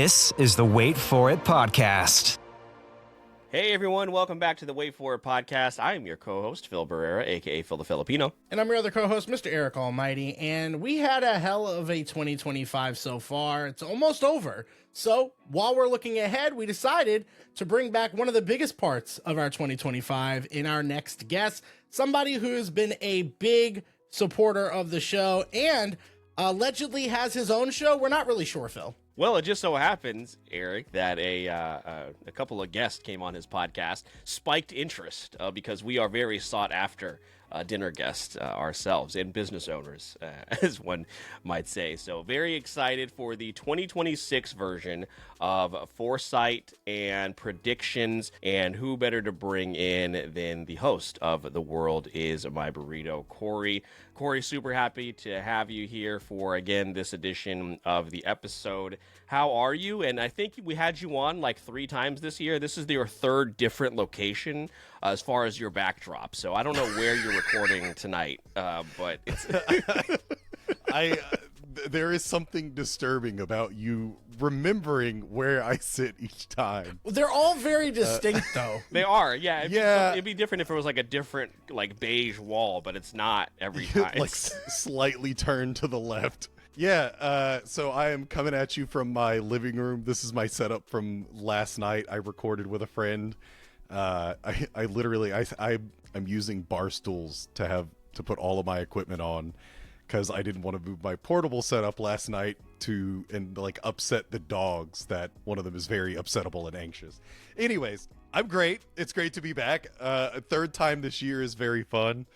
This is the Wait For It podcast. Hey everyone, welcome back to the Wait For It podcast. I am your co-host, Phil Barrera, aka Phil the Filipino. And I'm your other co-host, Mr. Eric Almighty, and we had a hell of a 2025 so far. It's almost over. So while we're looking ahead, we decided to bring back one of the biggest parts of our 2025 in our next guest, somebody who's been a big supporter of the show and allegedly has his own show. We're not really sure, Phil. Well, it just so happens, Eric, that a couple of guests came on his podcast, spiked interest because we are very sought after dinner guests ourselves and business owners, as one might say. So very excited for the 2026 version of Foresight and Predictions, and who better to bring in than the host of The World Is My Burrito, Kory. Kory, super happy to have you here for, again, this edition of the episode. How are you? And I think we had you on like 3 times this year. This is your 3rd different location as far as your backdrop. So I don't know where you're recording tonight, but it's... There is something disturbing about you remembering where I sit each time. They're all very distinct, though. They are, yeah. It'd be different if it was like a different, like, beige wall, but it's not every time. Like slightly turned to the left. Yeah, so I am coming at you from my living room. This is my setup from last night. I recorded with a friend. I'm using bar stools to put all of my equipment on, because I didn't want to move my portable setup last night and upset the dogs. That one of them is very upsettable and anxious. Anyways, I'm great. It's great to be back. A 3rd time this year is very fun,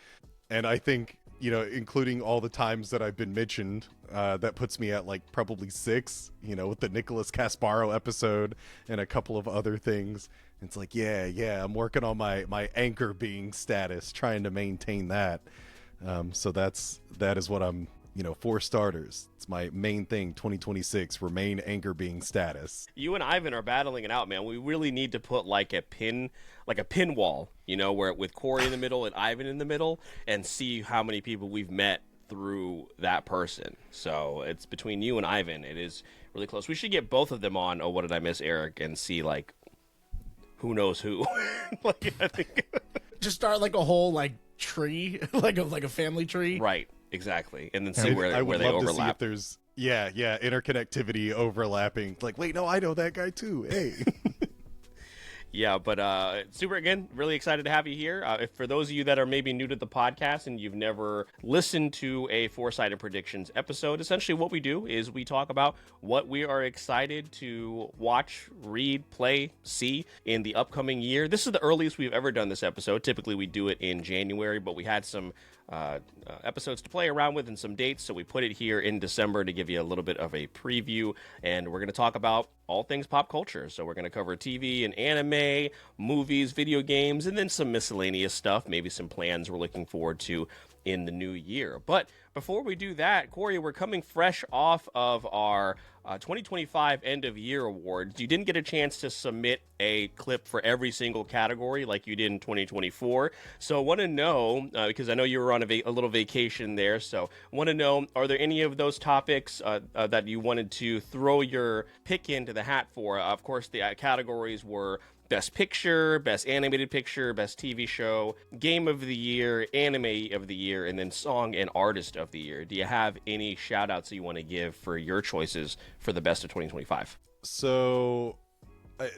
and I think, including all the times that I've been mentioned, that puts me at probably 6. With the Nicholas Casparo episode and a couple of other things. It's I'm working on my anchor being status, trying to maintain that. So that is what I'm, for starters. It's my main thing, 2026, remain anchor being status. You and Ivan are battling it out, man. We really need to put like a pin wall, where with Kory in the middle and Ivan in the middle, and see how many people we've met through that person. So it's between you and Ivan. It is really close. We should get both of them on Oh, What Did I Miss, Eric, and see who knows who. I think Just start a whole tree, like a family tree. Right, exactly. And then see where I would they love overlap. To see if there's interconnectivity overlapping. Wait, no, I know that guy too. Hey. Yeah, but super, again, really excited to have you here. For those of you that are maybe new to the podcast and you've never listened to a Foresight and Predictions episode, essentially what we do is we talk about what we are excited to watch, read, play, see in the upcoming year. This is the earliest we've ever done this episode. Typically we do it in January, but we had some episodes to play around with and some dates, so we put it here in December to give you a little bit of a preview. And we're going to talk about all things pop culture. So we're going to cover TV and anime, movies, video games, and then some miscellaneous stuff, maybe some plans we're looking forward to in the new year. But before we do that, Kory, we're coming fresh off of our 2025 end of year awards. You didn't get a chance to submit a clip for every single category like you did in 2024. So I want to know, because I know you were on a little vacation there, so I want to know, are there any of those topics that you wanted to throw your pick into the hat for? Of course, the categories were Best Picture, Best Animated Picture, Best TV Show, Game of the Year, Anime of the Year, and then Song and Artist of the Year. Do you have any shout-outs that you want to give for your choices for the best of 2025? So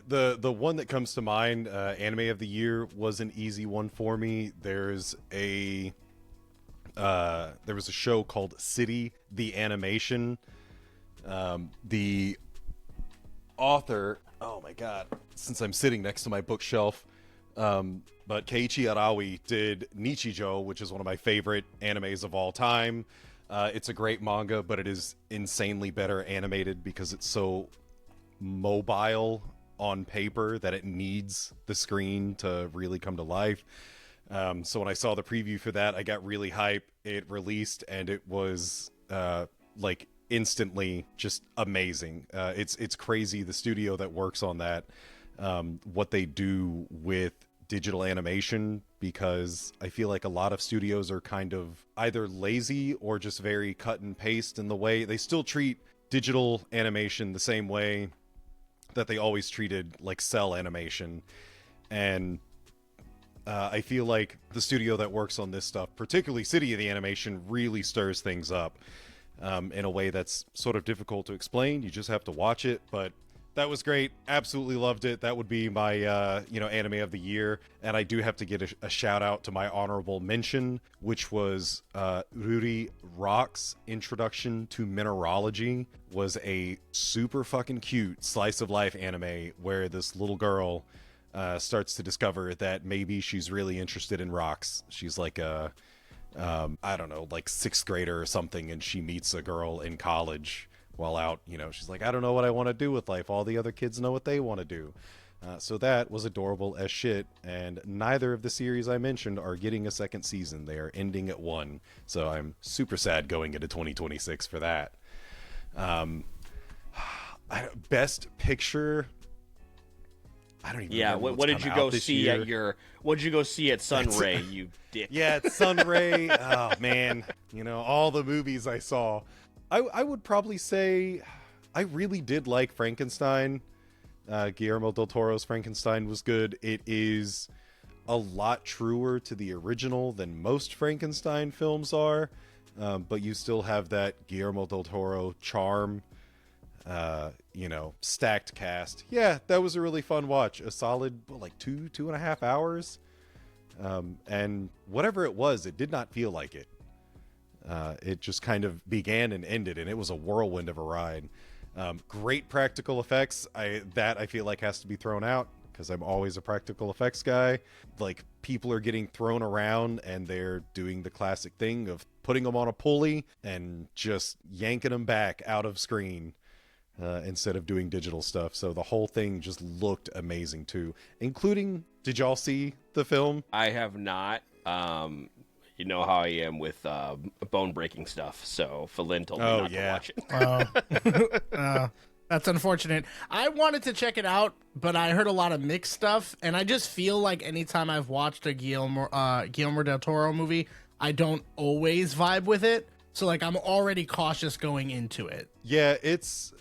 the one that comes to mind, Anime of the Year, was an easy one for me. There was a show called City, the Animation. The author, oh my god, since I'm sitting next to my bookshelf, but Keiichi Arawi did Nichijou, which is one of my favorite animes of all time. It's a great manga, but it is insanely better animated because it's so mobile on paper that it needs the screen to really come to life. So when I saw the preview for that, I got really hype. It released and it was instantly just amazing. It's crazy, the studio that works on that, what they do with digital animation, because I feel like a lot of studios are kind of either lazy or just very cut and paste in the way they still treat digital animation the same way that they always treated like cell animation. And I feel like the studio that works on this stuff, particularly City of the Animation, really stirs things up in a way that's sort of difficult to explain. You just have to watch it, but that was great. Absolutely loved it. That would be my, anime of the year. And I do have to get a shout out to my honorable mention, which was Ruri Rock's Introduction to Mineralogy. Was a super fucking cute slice of life anime where this little girl starts to discover that maybe she's really interested in rocks. She's like a, I don't know, like 6th grader or something, and she meets a girl in college while out, she's like, I don't know what I want to do with life. All the other kids know what they want to do. So that was adorable as shit. And neither of the series I mentioned are getting a second season. They are ending at 1. So I'm super sad going into 2026 for that. Best picture. I don't even remember what did you go see year. what did you go see at Sunray, you dick? Yeah, at Sunray. Oh man, all the movies I saw. I would probably say I really did like Frankenstein. Guillermo del Toro's Frankenstein was good. It is a lot truer to the original than most Frankenstein films are, but you still have that Guillermo del Toro charm. Stacked cast. Yeah, that was a really fun watch. A solid, 2.5 hours. And whatever it was, it did not feel like it. It just kind of began and ended, and it was a whirlwind of a ride. Great practical effects. I feel like has to be thrown out because I'm always a practical effects guy. Like, people are getting thrown around and they're doing the classic thing of putting them on a pulley and just yanking them back out of screen instead of doing digital stuff. So the whole thing just looked amazing too, including, did y'all see the film? I have not. You know how I am with bone breaking stuff, so Philin told me not to watch it. That's unfortunate. I wanted to check it out, but I heard a lot of mixed stuff, and I just feel like anytime I've watched a Guillermo del Toro movie, I don't always vibe with it. So I'm already cautious going into it. Yeah, it's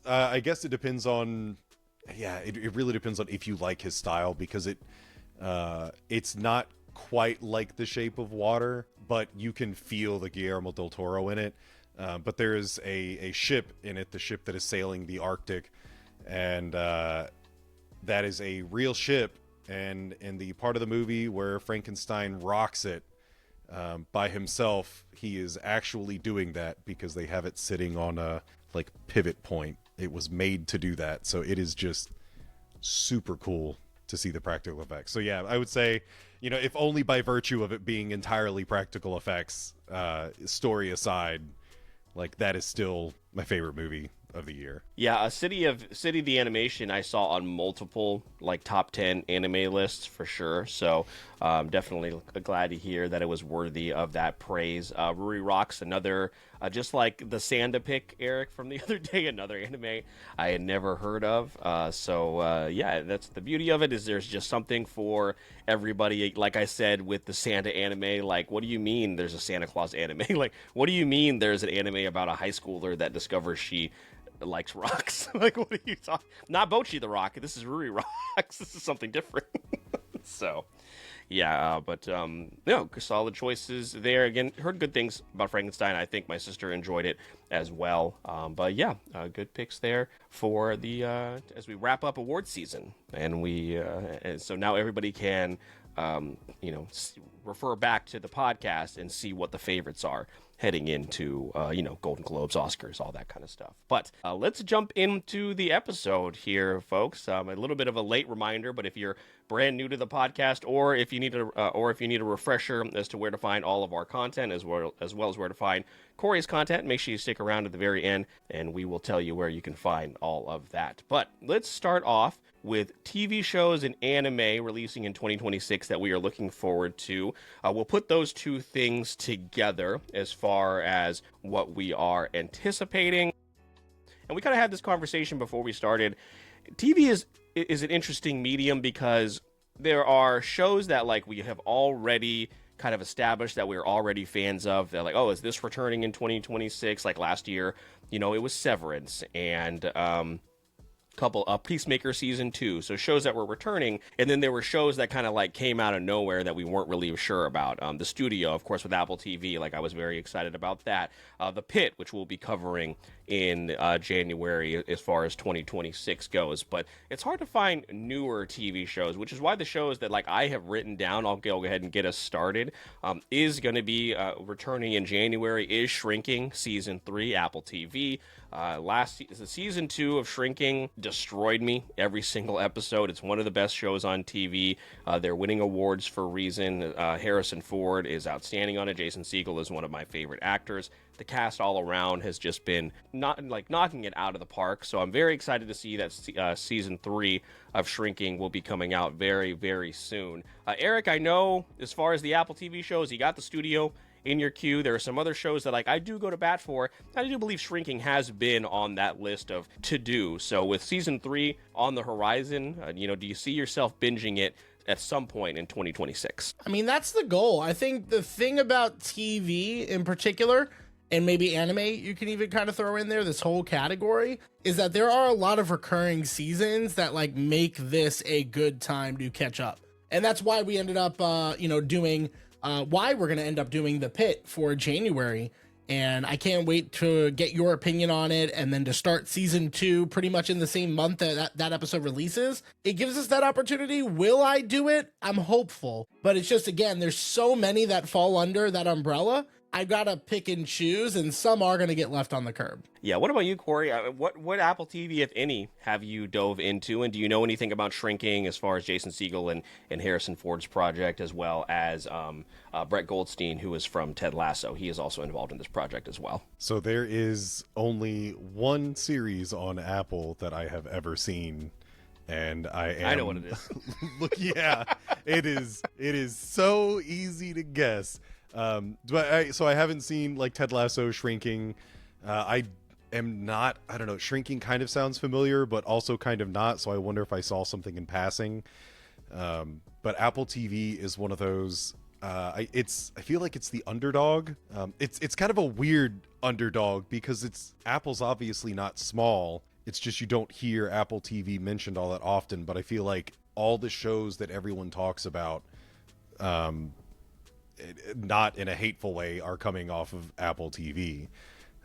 I guess it depends on it really depends on if you like his style, because it's not quite like The Shape of Water, but you can feel the Guillermo del Toro in it. But there is a ship in it, the ship that is sailing the Arctic, and that is a real ship. And in the part of the movie where Frankenstein rocks it by himself, he is actually doing that because they have it sitting on a pivot point. It was made to do that, so it is just super cool to see the practical effects. So yeah, I would say, if only by virtue of it being entirely practical effects, story aside, that is still my favorite movie of the year. Yeah, City of the Animation I saw on multiple top 10 anime lists for sure. So definitely glad to hear that it was worthy of that praise. Ruri Rock's another, just like the Sanda pick, Eric, from the other day, another anime I had never heard of. Yeah, that's the beauty of it, is there's just something for everybody. Like I said, with the Santa anime, what do you mean there's a Santa Claus anime? What do you mean there's an anime about a high schooler that discovers she likes rocks? What are you talking? Not Bochi the Rock. This is Ruri Rocks. This is something different. So, yeah, but solid choices there. Again, heard good things about Frankenstein. I think my sister enjoyed it as well. But yeah, good picks there for the as we wrap up award season, and and so now everybody can refer back to the podcast and see what the favorites are heading into, Golden Globes, Oscars, all that kind of stuff. But let's jump into the episode here, folks. A little bit of a late reminder, but if you're brand new to the podcast, or if you need a refresher as to where to find all of our content, as well as where to find Kory's content, make sure you stick around at the very end, and we will tell you where you can find all of that. But let's start off with TV shows and anime releasing in 2026 that we are looking forward to. We'll put those two things together as far as what we are anticipating. And we kind of had this conversation before we started. TV is an interesting medium because there are shows that we have already kind of established that we're already fans of. They're oh, is this returning in 2026? Last year, it was Severance, and couple Peacemaker season 2, so shows that were returning, and then there were shows that kind of like came out of nowhere that we weren't really sure about. The Studio, of course, with Apple TV, like I was very excited about that. The Pit, which we'll be covering in January as far as 2026 goes, but it's hard to find newer TV shows, which is why the shows that like I have written down, I'll go ahead and get us started, is going to be returning in January is Shrinking season 3, Apple TV. Season 2 of Shrinking destroyed me every single episode. It's one of the best shows on TV. They're winning awards for a reason. Harrison Ford is outstanding on it. Jason Segel is one of my favorite actors. The cast all around has just been knocking it out of the park. So I'm very excited to see that season 3 of Shrinking will be coming out very, very soon. Eric, I know as far as the Apple TV shows, you got the Studio in your queue. There are some other shows that like I do go to bat for. I do believe Shrinking has been on that list of to do. So with season 3 on the horizon, do you see yourself binging it at some point in 2026? I mean, that's the goal. I think the thing about TV in particular, and maybe anime you can even kind of throw in there, this whole category, is that there are a lot of recurring seasons that like make this a good time to catch up. And that's why we ended up doing why we're going to end up doing The Pit for January. And I can't wait to get your opinion on it, and then to start season 2 pretty much in the same month that episode releases. It gives us that opportunity. Will I do it? I'm hopeful. But it's just, again, there's so many that fall under that umbrella. I gotta pick and choose, and some are gonna get left on the curb. Yeah, what about you, Kory? What Apple TV, if any, have you dove into, and do you know anything about Shrinking as far as Jason Segel and Harrison Ford's project, as well as Brett Goldstein, who is from Ted Lasso? He is also involved in this project as well. So there is only one series on Apple that I have ever seen, and I know what it is. Look, yeah, it is so easy to guess. So I haven't seen like Ted Lasso, Shrinking. I am not, I don't know, Shrinking kind of sounds familiar, but also kind of not. So I wonder if I saw something in passing. But Apple TV is one of those, I feel like it's the underdog. It's kind of a weird underdog because Apple's obviously not small. It's just, you don't hear Apple TV mentioned all that often, but I feel like all the shows that everyone talks about, not in a hateful way, are coming off of Apple TV.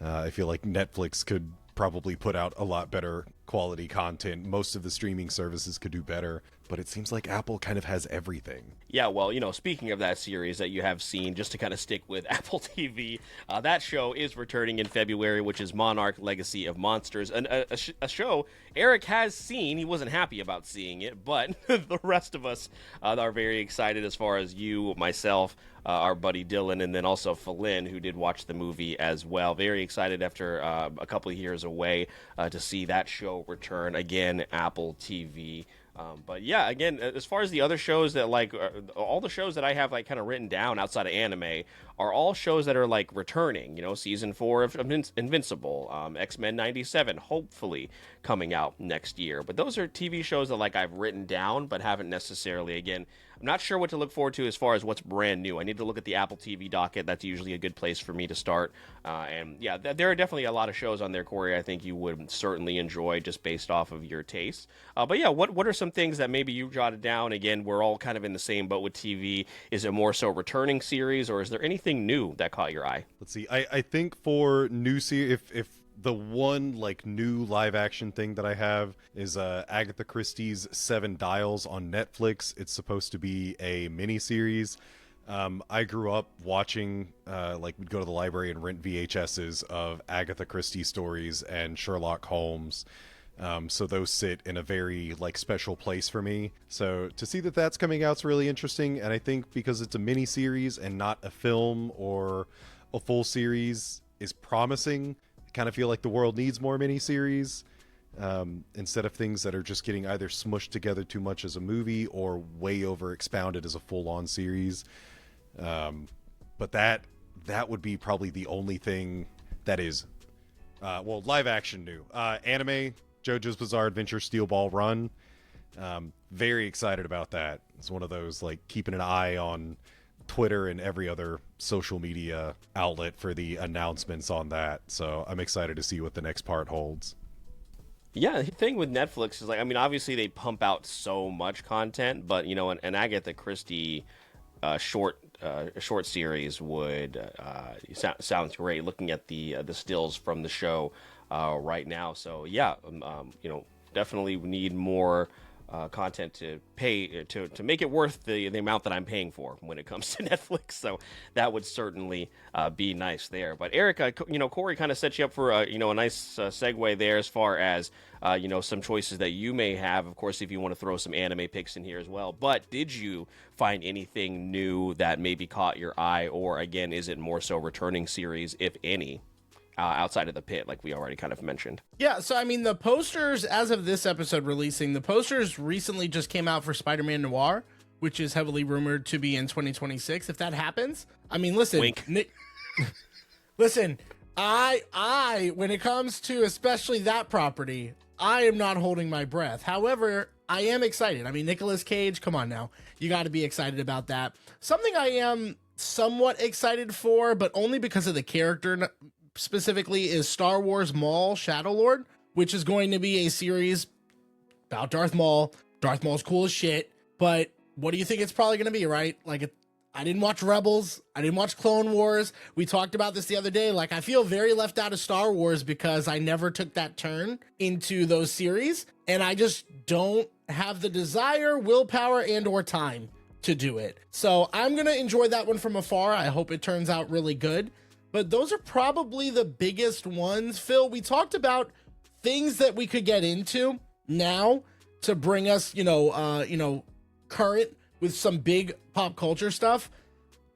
I feel like Netflix could probably put out a lot better quality content. Most of the streaming services could do better, but it seems like Apple kind of has everything. Yeah, well, speaking of that series that you have seen, just to kind of stick with Apple TV, that show is returning in February, which is Monarch: Legacy of Monsters, a show Eric has seen. He wasn't happy about seeing it, but the rest of us are very excited, as far as you, myself, our buddy Dylan, and then also Freiren, who did watch the movie as well. Very excited after a couple of years away to see that show return again, Apple TV. But yeah, again, as far as the other shows that all the shows that I have kind of written down outside of anime are all shows that are returning. Season 4 of Invincible, X-Men 97, hopefully coming out next year. But those are TV shows that I've written down, but haven't necessarily, again, I'm not sure what to look forward to as far as what's brand new. I need to look at the Apple TV docket. That's usually a good place for me to start. And yeah, there are definitely a lot of shows on there, Kory, I think you would certainly enjoy just based off of your taste. But yeah, what are some things that maybe you jotted down? Again, we're all kind of in the same boat with TV. Is it more so returning series, or is there anything new that caught your eye? Let's see. I think for new series, if the one new live action thing that I have is Agatha Christie's Seven Dials on Netflix. It's supposed to be a mini series. I grew up watching we'd go to the library and rent VHSs of Agatha Christie stories and Sherlock Holmes. So those sit in a very special place for me. So to see that that's coming out is really interesting. And I think because it's a mini series and not a film or a full series is promising. Kind of feel like the world needs more miniseries instead of things that are just getting either smushed together too much as a movie or way over expounded as a full-on series. But that would be probably the only thing that is live action new. Anime, JoJo's Bizarre Adventure Steel Ball Run. Very excited about that. It's one of those keeping an eye on Twitter and every other social media outlet for the announcements on that. So I'm excited to see what the next part holds. Yeah, the thing with Netflix is like, I mean, obviously they pump out so much content, but you know, an Agatha Christie short series would sounds great. Looking at the stills from the show right now, so yeah, you know, definitely need more content to pay to make it worth the amount that I'm paying for when it comes to Netflix. So that would certainly be nice there. But Eric, you know, Kory kind of set you up for you know, a nice segue there as far as you know, some choices that you may have. Of course, if you want to throw some anime picks in here as well. But did you find anything new that maybe caught your eye, or again, is it more so returning series, if any? Outside of the pit, like we already kind of mentioned. Yeah, so I mean, the posters, as of this episode releasing, the posters recently just came out for Spider-Man Noir, which is heavily rumored to be in 2026. If that happens, I mean, listen, Wink. listen, I, when it comes to especially that property, I am not holding my breath. However, I am excited. I mean, Nicolas Cage, come on now. You got to be excited about that. Something I am somewhat excited for, but only because of the character specifically, is Star Wars Maul Shadowlord, which is going to be a series about Darth Maul. Darth Maul's cool as shit, but what do you think it's probably going to be, right? Like, I didn't watch Rebels. I didn't watch Clone Wars. We talked about this the other day. Like, I feel very left out of Star Wars because I never took that turn into those series, and I just don't have the desire, willpower, and or time to do it. So I'm going to enjoy that one from afar. I hope it turns out really good. But those are probably the biggest ones. Phil, we talked about things that we could get into now to bring us, current with some big pop culture stuff.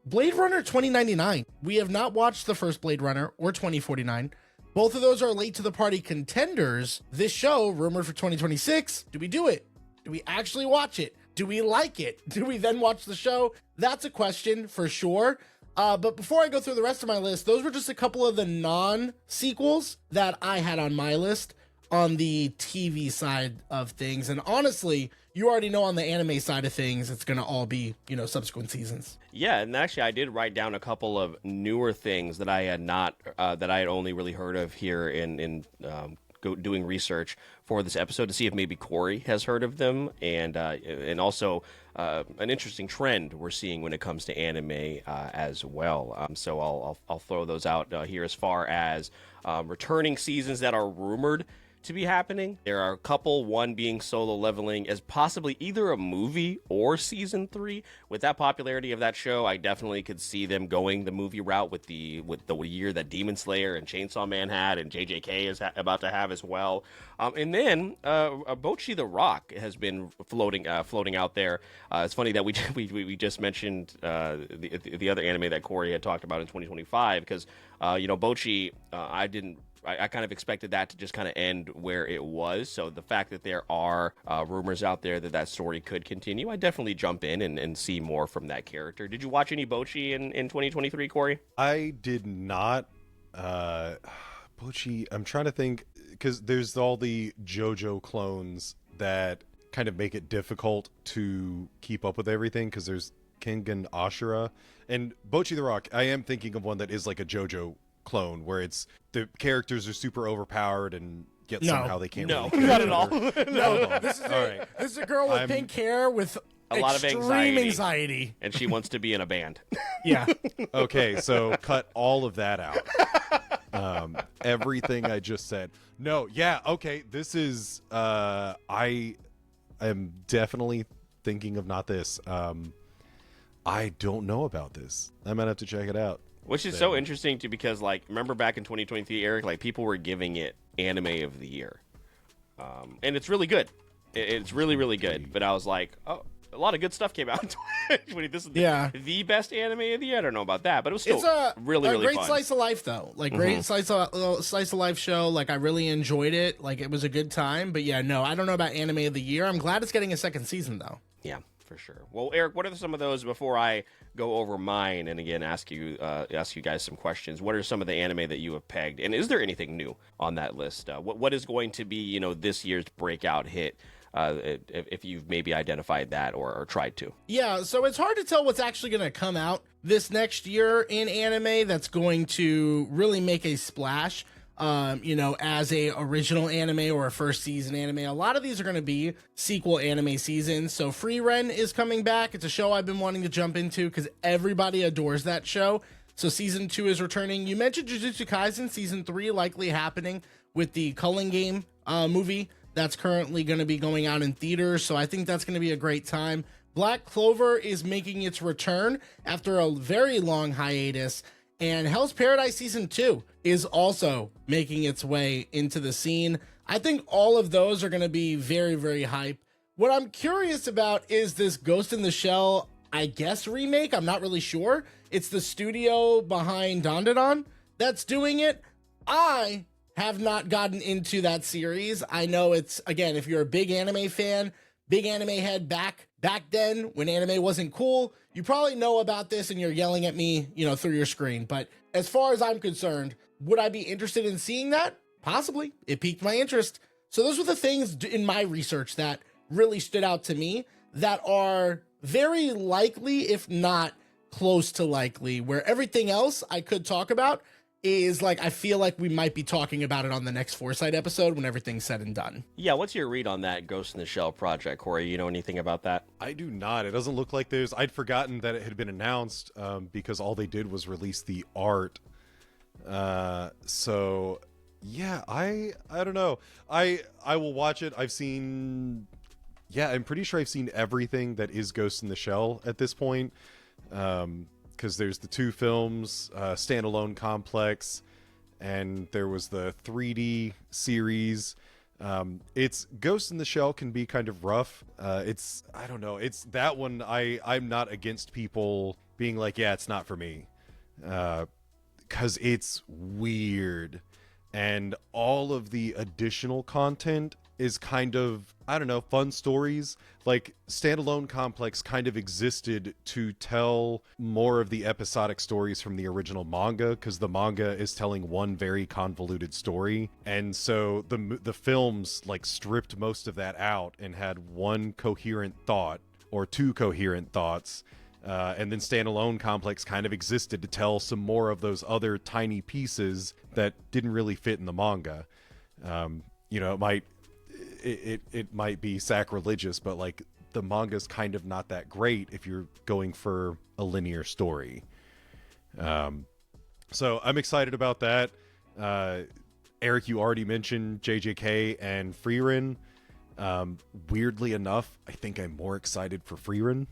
Blade Runner 2099. We have not watched the first Blade Runner or 2049. Both of those are late to the party contenders. This show, rumored for 2026. Do we do it? Do we actually watch it? Do we like it? Do we then watch the show? That's a question for sure. But before I go through the rest of my list, those were just a couple of the non-sequels that I had on my list on the TV side of things. And honestly, you already know on the anime side of things, it's going to all be, subsequent seasons. Yeah, and actually I did write down a couple of newer things that I had not, that I had only really heard of here in doing research for this episode to see if maybe Kory has heard of them, and also an interesting trend we're seeing when it comes to anime as well. So I'll throw those out here as far as returning seasons that are rumored to be happening. There are a couple, one being Solo Leveling as possibly either a movie or season 3. With that popularity of that show, I definitely could see them going the movie route with the year that Demon Slayer and Chainsaw Man had, and JJK is about to have as well. And then Bocchi the Rock has been floating out there. It's funny that we just mentioned the other anime that Kory had talked about in 2025, because Bocchi, I kind of expected that to just kind of end where it was. So the fact that there are rumors out there that story could continue, I definitely jump in and see more from that character. Did you watch any Bocchi in 2023, Kory? I did not. Bocchi, I'm trying to think, because there's all the JoJo clones that kind of make it difficult to keep up with everything, because there's King and Ashura. And Bocchi the Rock, I am thinking of one that is like a JoJo clone, where it's the characters are super overpowered and yet somehow they can't really not at all. No, this is a girl with pink hair with a lot of anxiety, and she wants to be in a band. Yeah. Okay, so cut all of that out. Everything I just said. No, yeah, okay, this is I am definitely thinking of not this. I don't know about this. I might have to check it out. Which is so interesting too, because remember back in 2023, Eric, people were giving it Anime of the Year, and it's really good. It's really, really good. But I was like, oh, a lot of good stuff came out. This is the best anime of the year. I don't know about that, but it was still really great fun. Slice of life though. Great slice of life show. I really enjoyed it. It was a good time. But yeah, no, I don't know about Anime of the Year. I'm glad it's getting a second season though. Yeah, for sure. Well, Eric, what are some of those before I go over mine and again ask you guys some questions? What are some of the anime that you have pegged, and is there anything new on that list? What is going to be this year's breakout hit? If you've maybe identified that or tried to. Yeah, so it's hard to tell what's actually going to come out this next year in anime that's going to really make a splash. as a original anime or a first season anime. A lot of these are going to be sequel anime seasons. So Freiren is coming back. It's a show I've been wanting to jump into because everybody adores that show. So season 2 is returning. You mentioned Jujutsu Kaisen, season 3 likely happening with the Culling Game movie that's currently going to be going out in theaters. So I think that's going to be a great time. Black Clover is making its return after a very long hiatus. And Hell's Paradise season 2 is also making its way into the scene. I think all of those are going to be very, very hype. What I'm curious about is this Ghost in the Shell, I guess, remake. I'm not really sure. It's the studio behind Dandadan that's doing it. I have not gotten into that series. I know it's, again, if you're a big anime fan, big anime head back then when anime wasn't cool, you probably know about this and you're yelling at me, through your screen. But as far as I'm concerned, would I be interested in seeing that? Possibly. It piqued my interest. So those were the things in my research that really stood out to me that are very likely, if not close to likely, where everything else I could talk about is like, I feel like we might be talking about it on the next Foresight episode when everything's said and done. Yeah, what's your read on that Ghost in the Shell project, Kory? You know anything about that? I do not. It doesn't look like I'd forgotten that it had been announced because all they did was release the art. So yeah, I don't know. I will watch it. I'm pretty sure I've seen everything that is Ghost in the Shell at this point. Because there's the 2 films, Standalone Complex, and there was the 3D series. It's Ghost in the Shell can be kind of rough. I don't know. It's that one. I'm not against people being like, yeah, it's not for me. Because it's weird. And all of the additional content is kind of, I don't know, fun stories. Like Standalone Complex kind of existed to tell more of the episodic stories from the original manga, because the manga is telling one very convoluted story. And so the films like stripped most of that out and had one coherent thought or 2 coherent thoughts. And then Standalone Complex kind of existed to tell some more of those other tiny pieces that didn't really fit in the manga. It might be sacrilegious, but like the manga's kind of not that great if you're going for a linear story. So I'm excited about that. Eric, you already mentioned JJK and Freiren. Weirdly enough, I think I'm more excited for Freiren.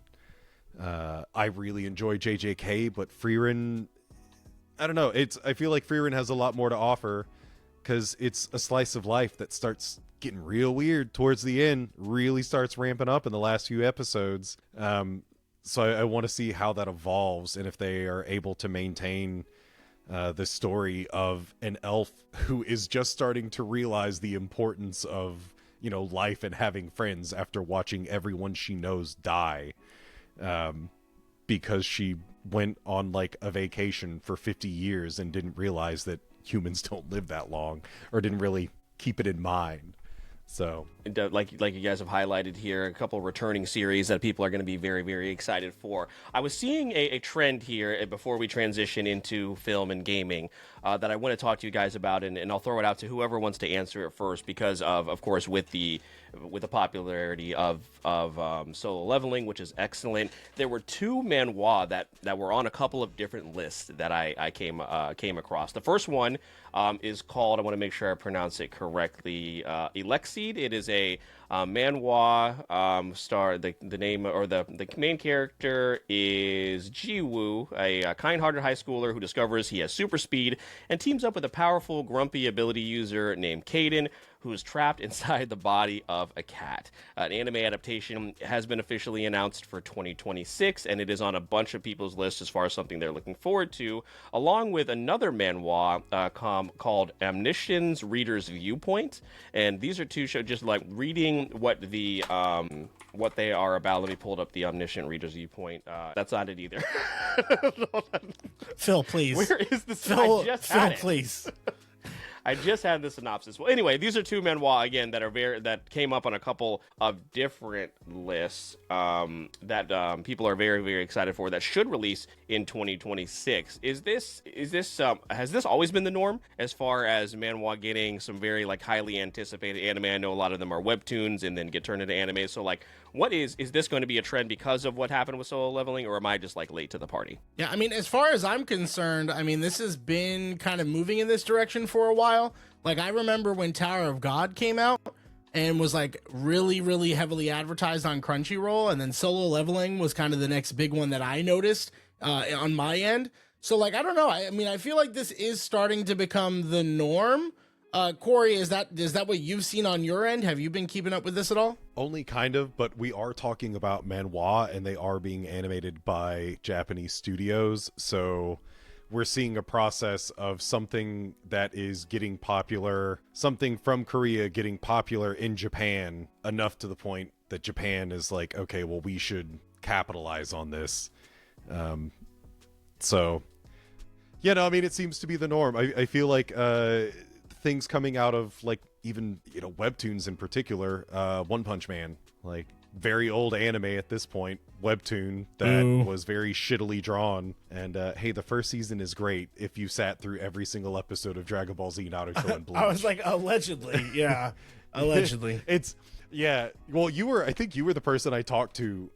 I really enjoy JJK, but Freiren, I don't know. I feel like Freiren has a lot more to offer because it's a slice of life that starts getting real weird towards the end, really starts ramping up in the last few episodes. So I want to see how that evolves and if they are able to maintain the story of an elf who is just starting to realize the importance of, life and having friends after watching everyone she knows die. Because she went on like a vacation for 50 years and didn't realize that humans don't live that long, or didn't really keep it in mind. So, like you guys have highlighted here, a couple returning series that people are going to be very, very excited for. I was seeing a trend here before we transition into film and gaming that I want to talk to you guys about, and I'll throw it out to whoever wants to answer it first, because of course, with the popularity of solo leveling, which is excellent. There were 2 manhwa that were on a couple of different lists that I came across. The first one is called, I want to make sure I pronounce it correctly, Elexid. It is a manhwa star. The name, or the main character is Jiwoo, a kind-hearted high schooler who discovers he has super speed and teams up with a powerful, grumpy ability user named Kaden, who is trapped inside the body of a cat. An anime adaptation has been officially announced for 2026, and it is on a bunch of people's lists as far as something they're looking forward to, along with another manhwa called Omniscience Reader's Viewpoint. And these are 2 shows, just like reading what they are about. Let me pull up the Omniscient Reader's Viewpoint. That's not it either. Phil, please. Where is this? Phil, I just had it. Please. I just had the synopsis. Well, anyway, these are two manhwa again that came up on a couple of different lists that people are very, very excited for that should release in 2026. Is this has this always been the norm as far as manhwa getting some very like highly anticipated anime? I know a lot of them are webtoons and then get turned into anime. So like, what is this going to be a trend because of what happened with Solo Leveling, or am I just like late to the party? Yeah, I mean, as far as I'm concerned, I mean, this has been kind of moving in this direction for a while. Like, I remember when Tower of God came out and was like really, really heavily advertised on Crunchyroll, and then Solo Leveling was kind of the next big one that I noticed on my end. So like, I don't know. I mean, I feel like this is starting to become the norm. Kory, is that what you've seen on your end? Have you been keeping up with this at all? Only kind of, but we are talking about manhwa, and they are being animated by Japanese studios. So we're seeing a process of something that is getting popular, something from Korea getting popular in Japan, enough to the point that Japan is like, okay, well, we should capitalize on this. So, yeah, no, I mean, it seems to be the norm. I feel like things coming out of like even webtoons in particular, One Punch Man, like very old anime at this point, webtoon that was very shittily drawn, and hey, the first season is great if you sat through every single episode of Dragon Ball Z, Naruto, and Bleach. I was like, allegedly. Yeah. Allegedly. Well, I think you were the person I talked to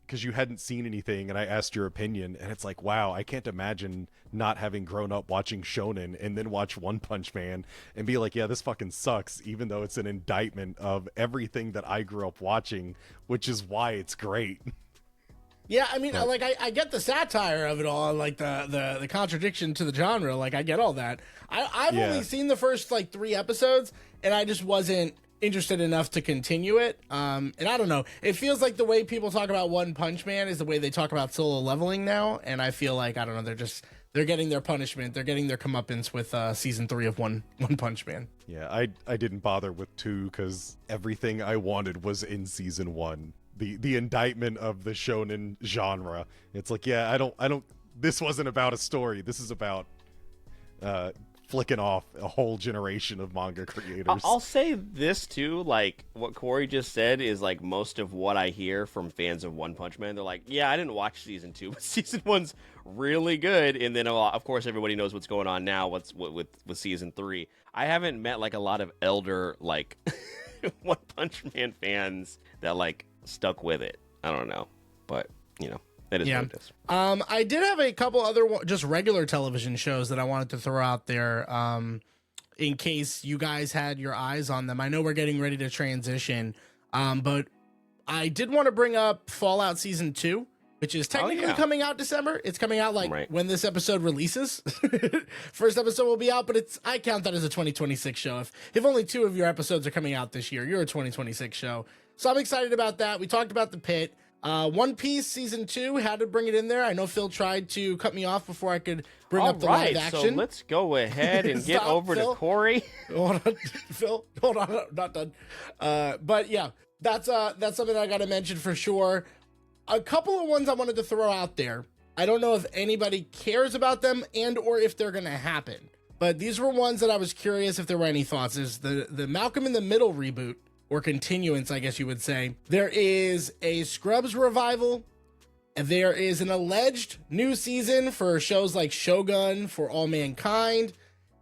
because you hadn't seen anything, and I asked your opinion, and it's like, wow, I can't imagine not having grown up watching shonen and then watch One Punch Man and be like, yeah, this fucking sucks, even though it's an indictment of everything that I grew up watching, which is why it's great. Yeah, I mean, like, I get the satire of it all, like the contradiction to the genre. Like, I get all that. I've only seen the first like 3 episodes, and I just wasn't interested enough to continue it. And I don't know. It feels like the way people talk about One Punch Man is the way they talk about Solo Leveling now, and I feel like, I don't know, they're getting their punishment. They're getting their comeuppance with season 3 of One Punch Man. Yeah, I didn't bother with 2 because everything I wanted was in season 1. The indictment of the shonen genre. It's like, yeah, I don't. This wasn't about a story. This is about flicking off a whole generation of manga creators. I'll say this too, like what Kory just said is like most of what I hear from fans of One Punch Man. They're like, yeah, I didn't watch season 2, but season 1's really good. And then of course everybody knows what's going on now. With season 3. I haven't met like a lot of elder like One Punch Man fans that like stuck with it. I don't know, but that is what it is. I did have a couple other just regular television shows that I wanted to throw out there in case you guys had your eyes on them. I know we're getting ready to transition, but I did want to bring up Fallout Season 2, which is technically coming out December. It's coming out when this episode releases. First episode will be out, but I count that as a 2026 show. If only 2 of your episodes are coming out this year, you're a 2026 show. So I'm excited about that. We talked about The Pit. One Piece Season 2, had to bring it in there. I know Phil tried to cut me off before I could bring up the live action. So let's go ahead and get over Phil. To Kory. Hold on, Phil. Hold on, I'm not done. But yeah, that's something I got to mention for sure. A couple of ones I wanted to throw out there. I don't know if anybody cares about them and or if they're going to happen. But these were ones that I was curious if there were any thoughts. Is the Malcolm in the Middle reboot, or continuance, I guess you would say. There is a Scrubs revival. And there is an alleged new season for shows like Shogun, For All Mankind,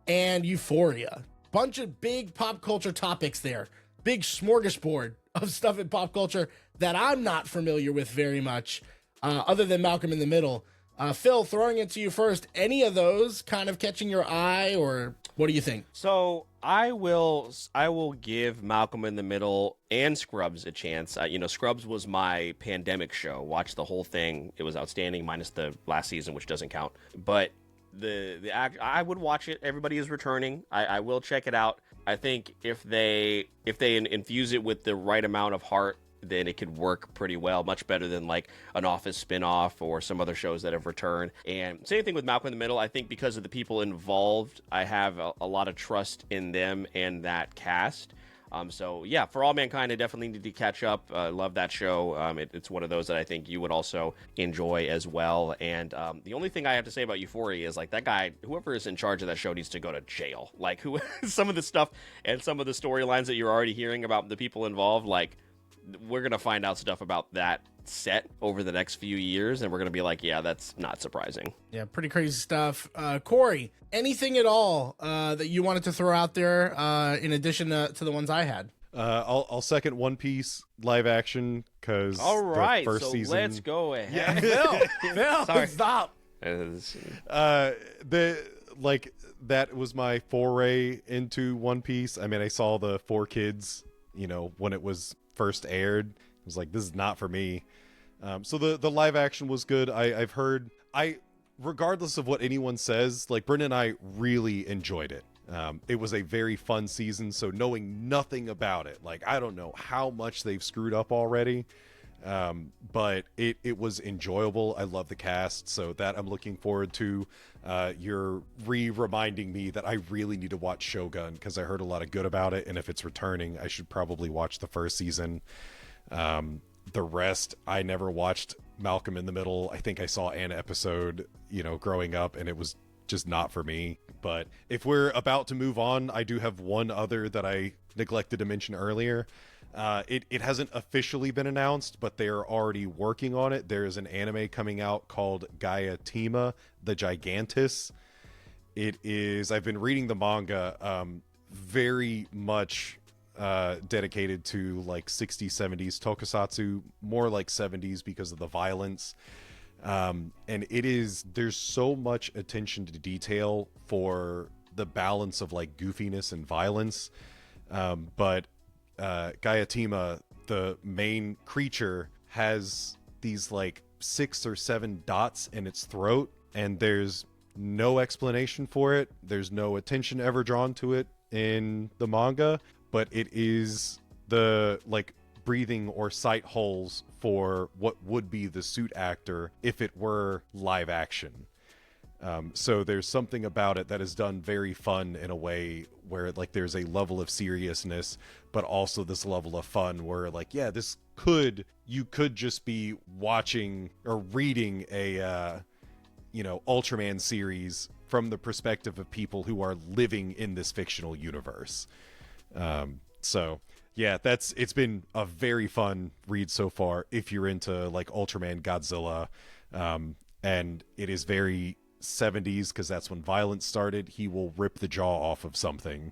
and Euphoria. Bunch of big pop culture topics there. Big smorgasbord of stuff in pop culture that I'm not familiar with very much, other than Malcolm in the Middle. Phil, throwing it to you first, any of those kind of catching your eye, or what do you think? So I will give Malcolm in the Middle and Scrubs a chance. Scrubs was my pandemic show. Watched the whole thing. It was outstanding, minus the last season, which doesn't count. But I would watch it. Everybody is returning. I will check it out. I think if they infuse it with the right amount of heart, then it could work pretty well, much better than like an Office spinoff or some other shows that have returned. And same thing with Malcolm in the Middle. I think because of the people involved, I have a lot of trust in them and that cast. So yeah, For All Mankind, I definitely need to catch up. Love that show. It's one of those that I think you would also enjoy as well. And the only thing I have to say about Euphoria is like that guy, whoever is in charge of that show, needs to go to jail. Like who, some of the stuff and some of the storylines that you're already hearing about the people involved, like we're gonna find out stuff about that set over the next few years, and we're gonna be like, yeah, that's not surprising. Yeah, pretty crazy stuff. Kory, anything at all that you wanted to throw out there in addition to the ones I had? I'll second One Piece live action because all right, the first so season. let's go ahead. Phil, Sorry. stop. That was my foray into One Piece. I mean, I saw the 4Kids, when it was first aired. I was like, this is not for me. So the live action was good. I've heard, regardless of what anyone says, like Brendan and I really enjoyed it. It was a very fun season. So knowing nothing about it, like, I don't know how much they've screwed up already. But it was enjoyable. I love the cast. So that I'm looking forward to. You're reminding me that I really need to watch Shogun because I heard a lot of good about it. And if it's returning, I should probably watch the first season. The rest, I never watched Malcolm in the Middle. I think I saw an episode, growing up, and it was just not for me. But if we're about to move on, I do have one other that I neglected to mention earlier. It hasn't officially been announced, but they're already working on it. There's an anime coming out called Gaia-Tima, the Gigantus. It is, I've been reading the manga, very much dedicated to like 60s, 70s tokusatsu, more like 70s because of the violence. And there's so much attention to detail for the balance of like goofiness and violence. But Gaia-Tima, the main creature, has these like 6 or 7 dots in its throat, and there's no explanation for it. There's no attention ever drawn to it in the manga, but it is the like breathing or sight holes for what would be the suit actor if it were live action. So there's something about it that is done very fun in a way where like there's a level of seriousness, but also this level of fun where like, yeah, you could just be watching or reading a, Ultraman series from the perspective of people who are living in this fictional universe. So yeah, it's been a very fun read so far if you're into like Ultraman, Godzilla, and it is very 70s because that's when violence started. He will rip the jaw off of something,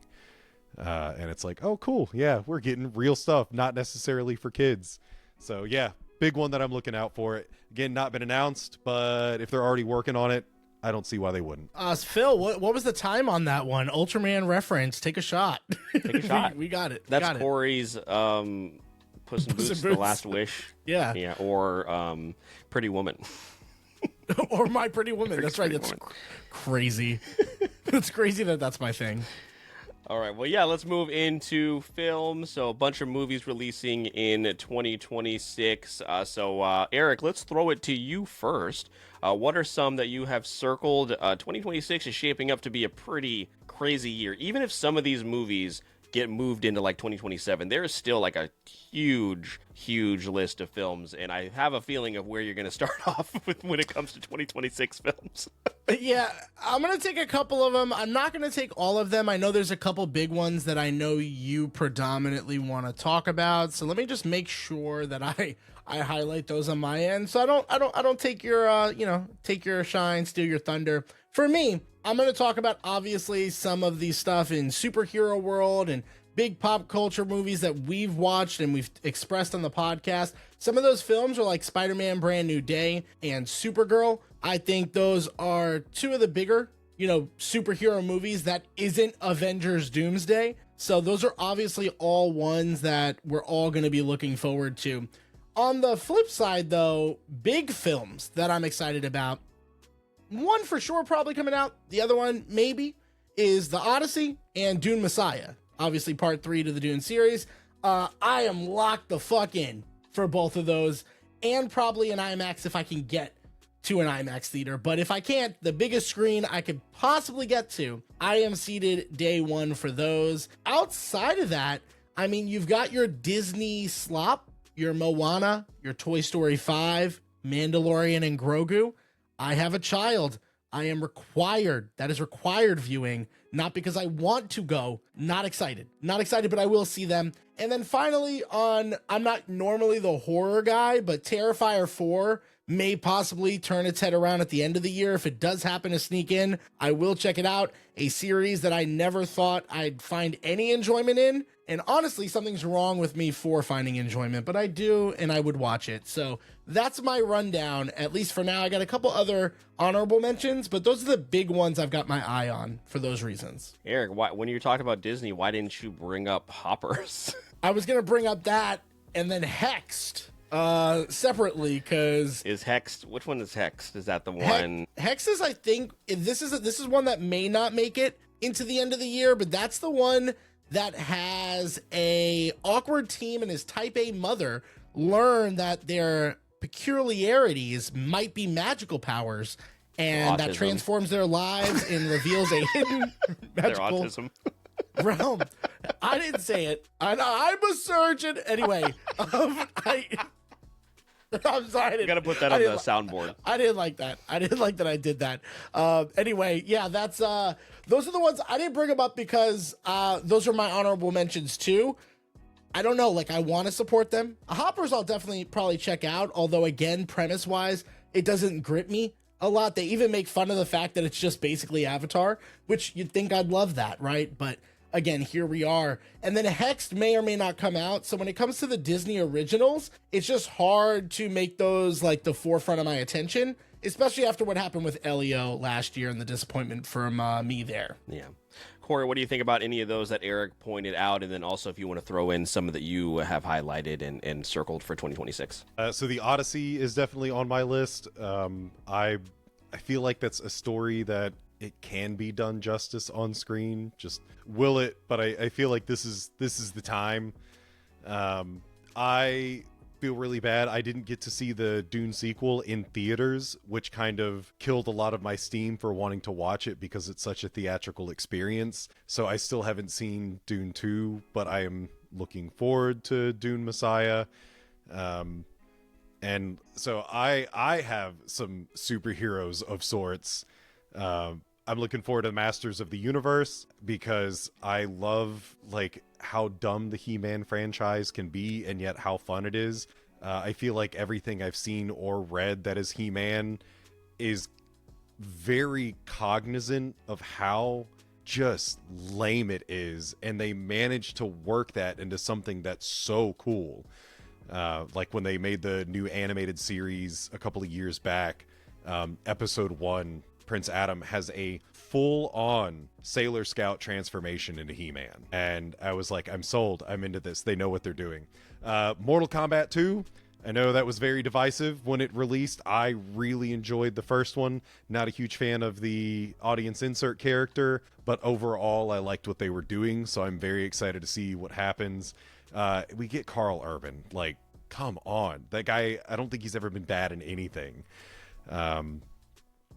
and it's like, oh cool, yeah, we're getting real stuff, not necessarily for kids. So yeah, big one that I'm looking out for. Again, not been announced, but if they're already working on it, I don't see why they wouldn't. Phil, what was the time on that one? Ultraman reference. Take a shot. Take a shot. we got it. That's Kory's Puss in Boots, The Last Wish. Yeah. Yeah, or Pretty Woman. Or My Pretty Woman. That's right. That's crazy. It's crazy that's my thing. All right. Well, yeah, let's move into film. So a bunch of movies releasing in 2026. Eric, let's throw it to you first. What are some that you have circled? 2026 is shaping up to be a pretty crazy year. Even if some of these movies get moved into like 2027, there is still like a huge list of films, and I have a feeling of where you're going to start off with when it comes to 2026 films. Yeah, I'm going to take a couple of them. I'm not going to take all of them. I know there's a couple big ones that I know you predominantly want to talk about, so let me just make sure that I highlight those on my end, so I don't take your take your shine, steal your thunder. For me, I'm going to talk about obviously some of the stuff in superhero world and big pop culture movies that we've watched and we've expressed on the podcast. Some of those films are like Spider-Man Brand New Day and Supergirl. I think those are two of the bigger, superhero movies that isn't Avengers Doomsday. So those are obviously all ones that we're all going to be looking forward to. On the flip side, though, big films that I'm excited about. One for sure probably coming out. The other one maybe is the Odyssey and Dune Messiah. Obviously part 3 to the Dune series. I am locked the fuck in for both of those, and probably an IMAX if I can get to an IMAX theater. But if I can't, the biggest screen I could possibly get to, I am seated day one for those. Outside of that, I mean, you've got your Disney slop, your Moana, your Toy Story 5, Mandalorian, and Grogu. I have a child. I am required. That is required viewing, not because I want to go. Not excited. Not excited, but I will see them. And then finally I'm not normally the horror guy, but Terrifier 4 may possibly turn its head around at the end of the year. If it does happen to sneak in, I will check it out. A series that I never thought I'd find any enjoyment in. And honestly, something's wrong with me for finding enjoyment, but I do, and I would watch it. So that's my rundown, at least for now. I got a couple other honorable mentions, but those are the big ones I've got my eye on for those reasons. Eric, when you're talking about Disney, why didn't you bring up Hoppers? I was going to bring up that and then Hexed separately, because is Hexed, which one is Hexed? Is that the one? Hex is, I think, this is one that may not make it into the end of the year, but that's the one that has a awkward teen and his type A mother learn that their peculiarities might be magical powers, and that transforms their lives and reveals a hidden magical realm. I didn't say it. I'm a surgeon. Anyway, I'm sorry. You gotta put that on the soundboard. I didn't like that. I I did that. Anyway, yeah, that's those are the ones I didn't bring them up because those are my honorable mentions too. I don't know, like I want to support them. Hoppers I'll definitely probably check out, although again, premise wise, it doesn't grip me a lot. They even make fun of the fact that it's just basically Avatar, which you'd think I'd love that, right? But again, here we are. And then Hexed may or may not come out. So when it comes to the Disney originals, it's just hard to make those like the forefront of my attention, especially after what happened with Elio last year and the disappointment from me there. Yeah. Kory, what do you think about any of those that Eric pointed out? And then also if you want to throw in some that you have highlighted and circled for 2026. So the Odyssey is definitely on my list. I feel like that's a story that it can be done justice on screen. Just will it? But I feel like this is the time. I feel really bad I didn't get to see the Dune sequel in theaters, which kind of killed a lot of my steam for wanting to watch it because it's such a theatrical experience. So I still haven't seen Dune 2, but I am looking forward to Dune Messiah. And so I have some superheroes of sorts. I'm looking forward to Masters of the Universe because I love like how dumb the He-Man franchise can be and yet how fun it is. I feel like everything I've seen or read that is He-Man is very cognizant of how just lame it is, and they managed to work that into something that's so cool. Like when they made the new animated series a couple of years back, episode 1, Prince Adam has a full-on Sailor Scout transformation into He-Man. And I was like, I'm sold. I'm into this. They know what they're doing. Mortal Kombat 2, I know that was very divisive when it released. I really enjoyed the first one. Not a huge fan of the audience insert character, but overall I liked what they were doing, so I'm very excited to see what happens. We get Carl Urban. Like, come on. That guy, I don't think he's ever been bad in anything.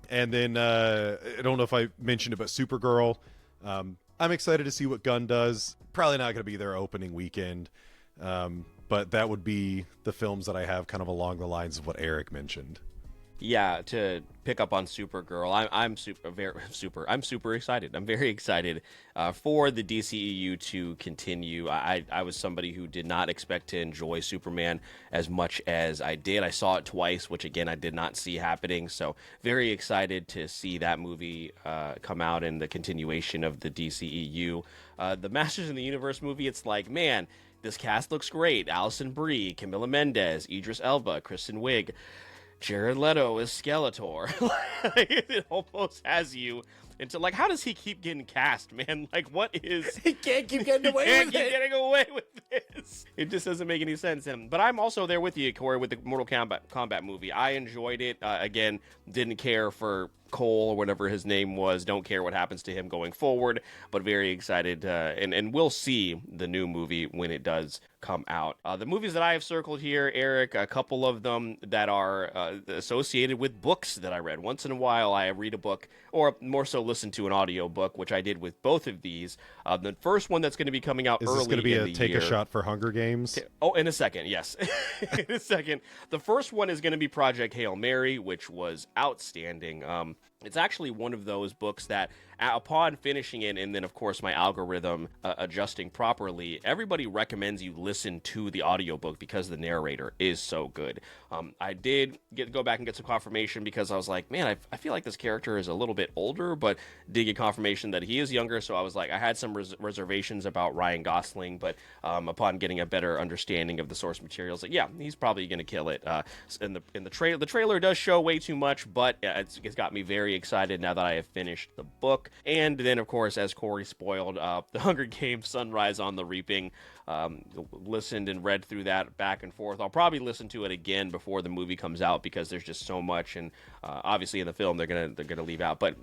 And then, I don't know if I mentioned it, but Supergirl. I'm excited to see what Gunn does. Probably not going to be their opening weekend. But that would be the films that I have kind of along the lines of what Eric mentioned. Yeah, to pick up on Supergirl, I'm super excited. I'm very excited for the DCEU to continue. I was somebody who did not expect to enjoy Superman as much as I did. I saw it twice, which again I did not see happening. So very excited to see that movie come out and the continuation of the DCEU. The Masters in the Universe movie, it's like, man, this cast looks great. Alison Brie, Camila Mendes, Idris Elba, Kristen Wiig. Jared Leto is Skeletor. It almost has you into like, how does he keep getting cast, man? Like, what is? He can't keep getting away with it. Getting away with this. It just doesn't make any sense. But I'm also there with you, Kory, with the Mortal Kombat movie. I enjoyed it. Again, didn't care for Cole or whatever his name was. Don't care what happens to him going forward, but very excited. And we'll see the new movie when it does come out. The movies that I have circled here, Eric, a couple of them that are associated with books that I read. Once in a while, I read a book, or more so listen to an audiobook, which I did with both of these. The first one that's going to be coming out Is early this going to be in a the take year. a shot for Hunger Games? Oh, in a second, yes. In a second. The first one is going to be Project Hail Mary, which was outstanding. It's actually one of those books that upon finishing it, and then of course my algorithm adjusting properly, everybody recommends you listen to the audiobook because the narrator is so good. I did go back and get some confirmation because I was like, man, I feel like this character is a little bit older, but did get confirmation that he is younger. So I was like, I had some reservations about Ryan Gosling, but upon getting a better understanding of the source materials, like, yeah, he's probably going to kill it. In the trailer does show way too much, but it's got me very excited now that I have finished the book. And then, of course, as Kory spoiled, the Hunger Games Sunrise on the Reaping, listened and read through that back and forth. I'll probably listen to it again before the movie comes out because there's just so much, and obviously in the film they're gonna leave out. But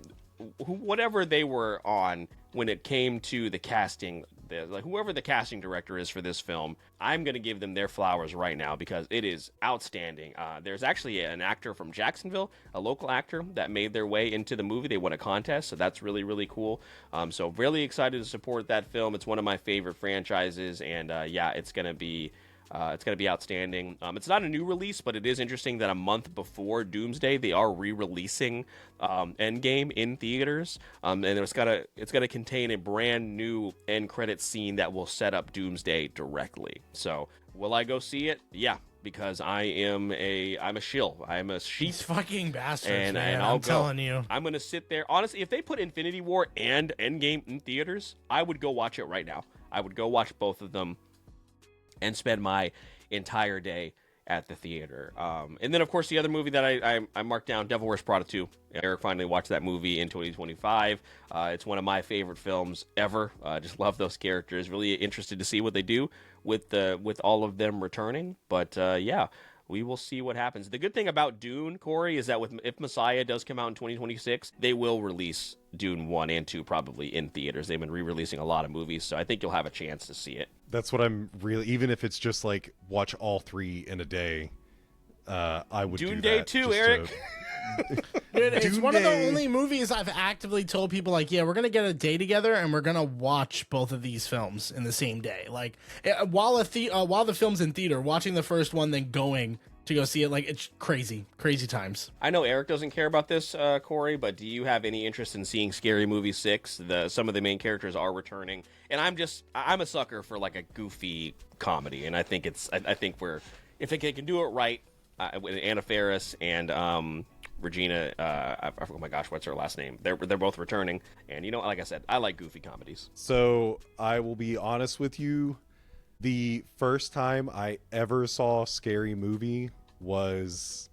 whatever they were on when it came to the casting, whoever the casting director is for this film, I'm going to give them their flowers right now because it is outstanding. There's actually an actor from Jacksonville, a local actor, that made their way into the movie. They won a contest, so that's really, really cool. So really excited to support that film. It's one of my favorite franchises, and yeah, it's going to be outstanding. It's not a new release, but it is interesting that a month before Doomsday, they are re-releasing Endgame in theaters, and it's gonna contain a brand new end credit scene that will set up Doomsday directly. So, will I go see it? Yeah, because I'm a shill. I'm a sheep. These fucking bastards, man. And I'm telling you. I'm gonna sit there. Honestly, if they put Infinity War and Endgame in theaters, I would go watch it right now. I would go watch both of them and spend my entire day at the theater. And then, of course, the other movie that I marked down, Devil Wears Prada 2. Eric finally watched that movie in 2025. It's one of my favorite films ever. Just love those characters. Really interested to see what they do with all of them returning. But yeah, we will see what happens. The good thing about Dune, Kory, is that if Messiah does come out in 2026, they will release Dune 1 and 2 probably in theaters. They've been re-releasing a lot of movies, so I think you'll have a chance to see it. That's what I'm really, even if it's just like watch all three in a day, I would Dune do Day that. 2, Eric. Dude, it's Dune one of the Day. only movies I've actively told people, like, yeah, we're going to get a day together and we're going to watch both of these films in the same day. Like, while the film's in theater, watching the first one, then going to go see it, like, it's crazy times. I know Eric doesn't care about this, Kory, but do you have any interest in seeing Scary Movie 6? Some of the main characters are returning, and I'm a sucker for like a goofy comedy, and I think if they can do it right, with Anna Faris and Regina, oh my gosh, what's her last name? They're both returning, and like I said, I like goofy comedies. So I will be honest with you. The first time I ever saw Scary Movie was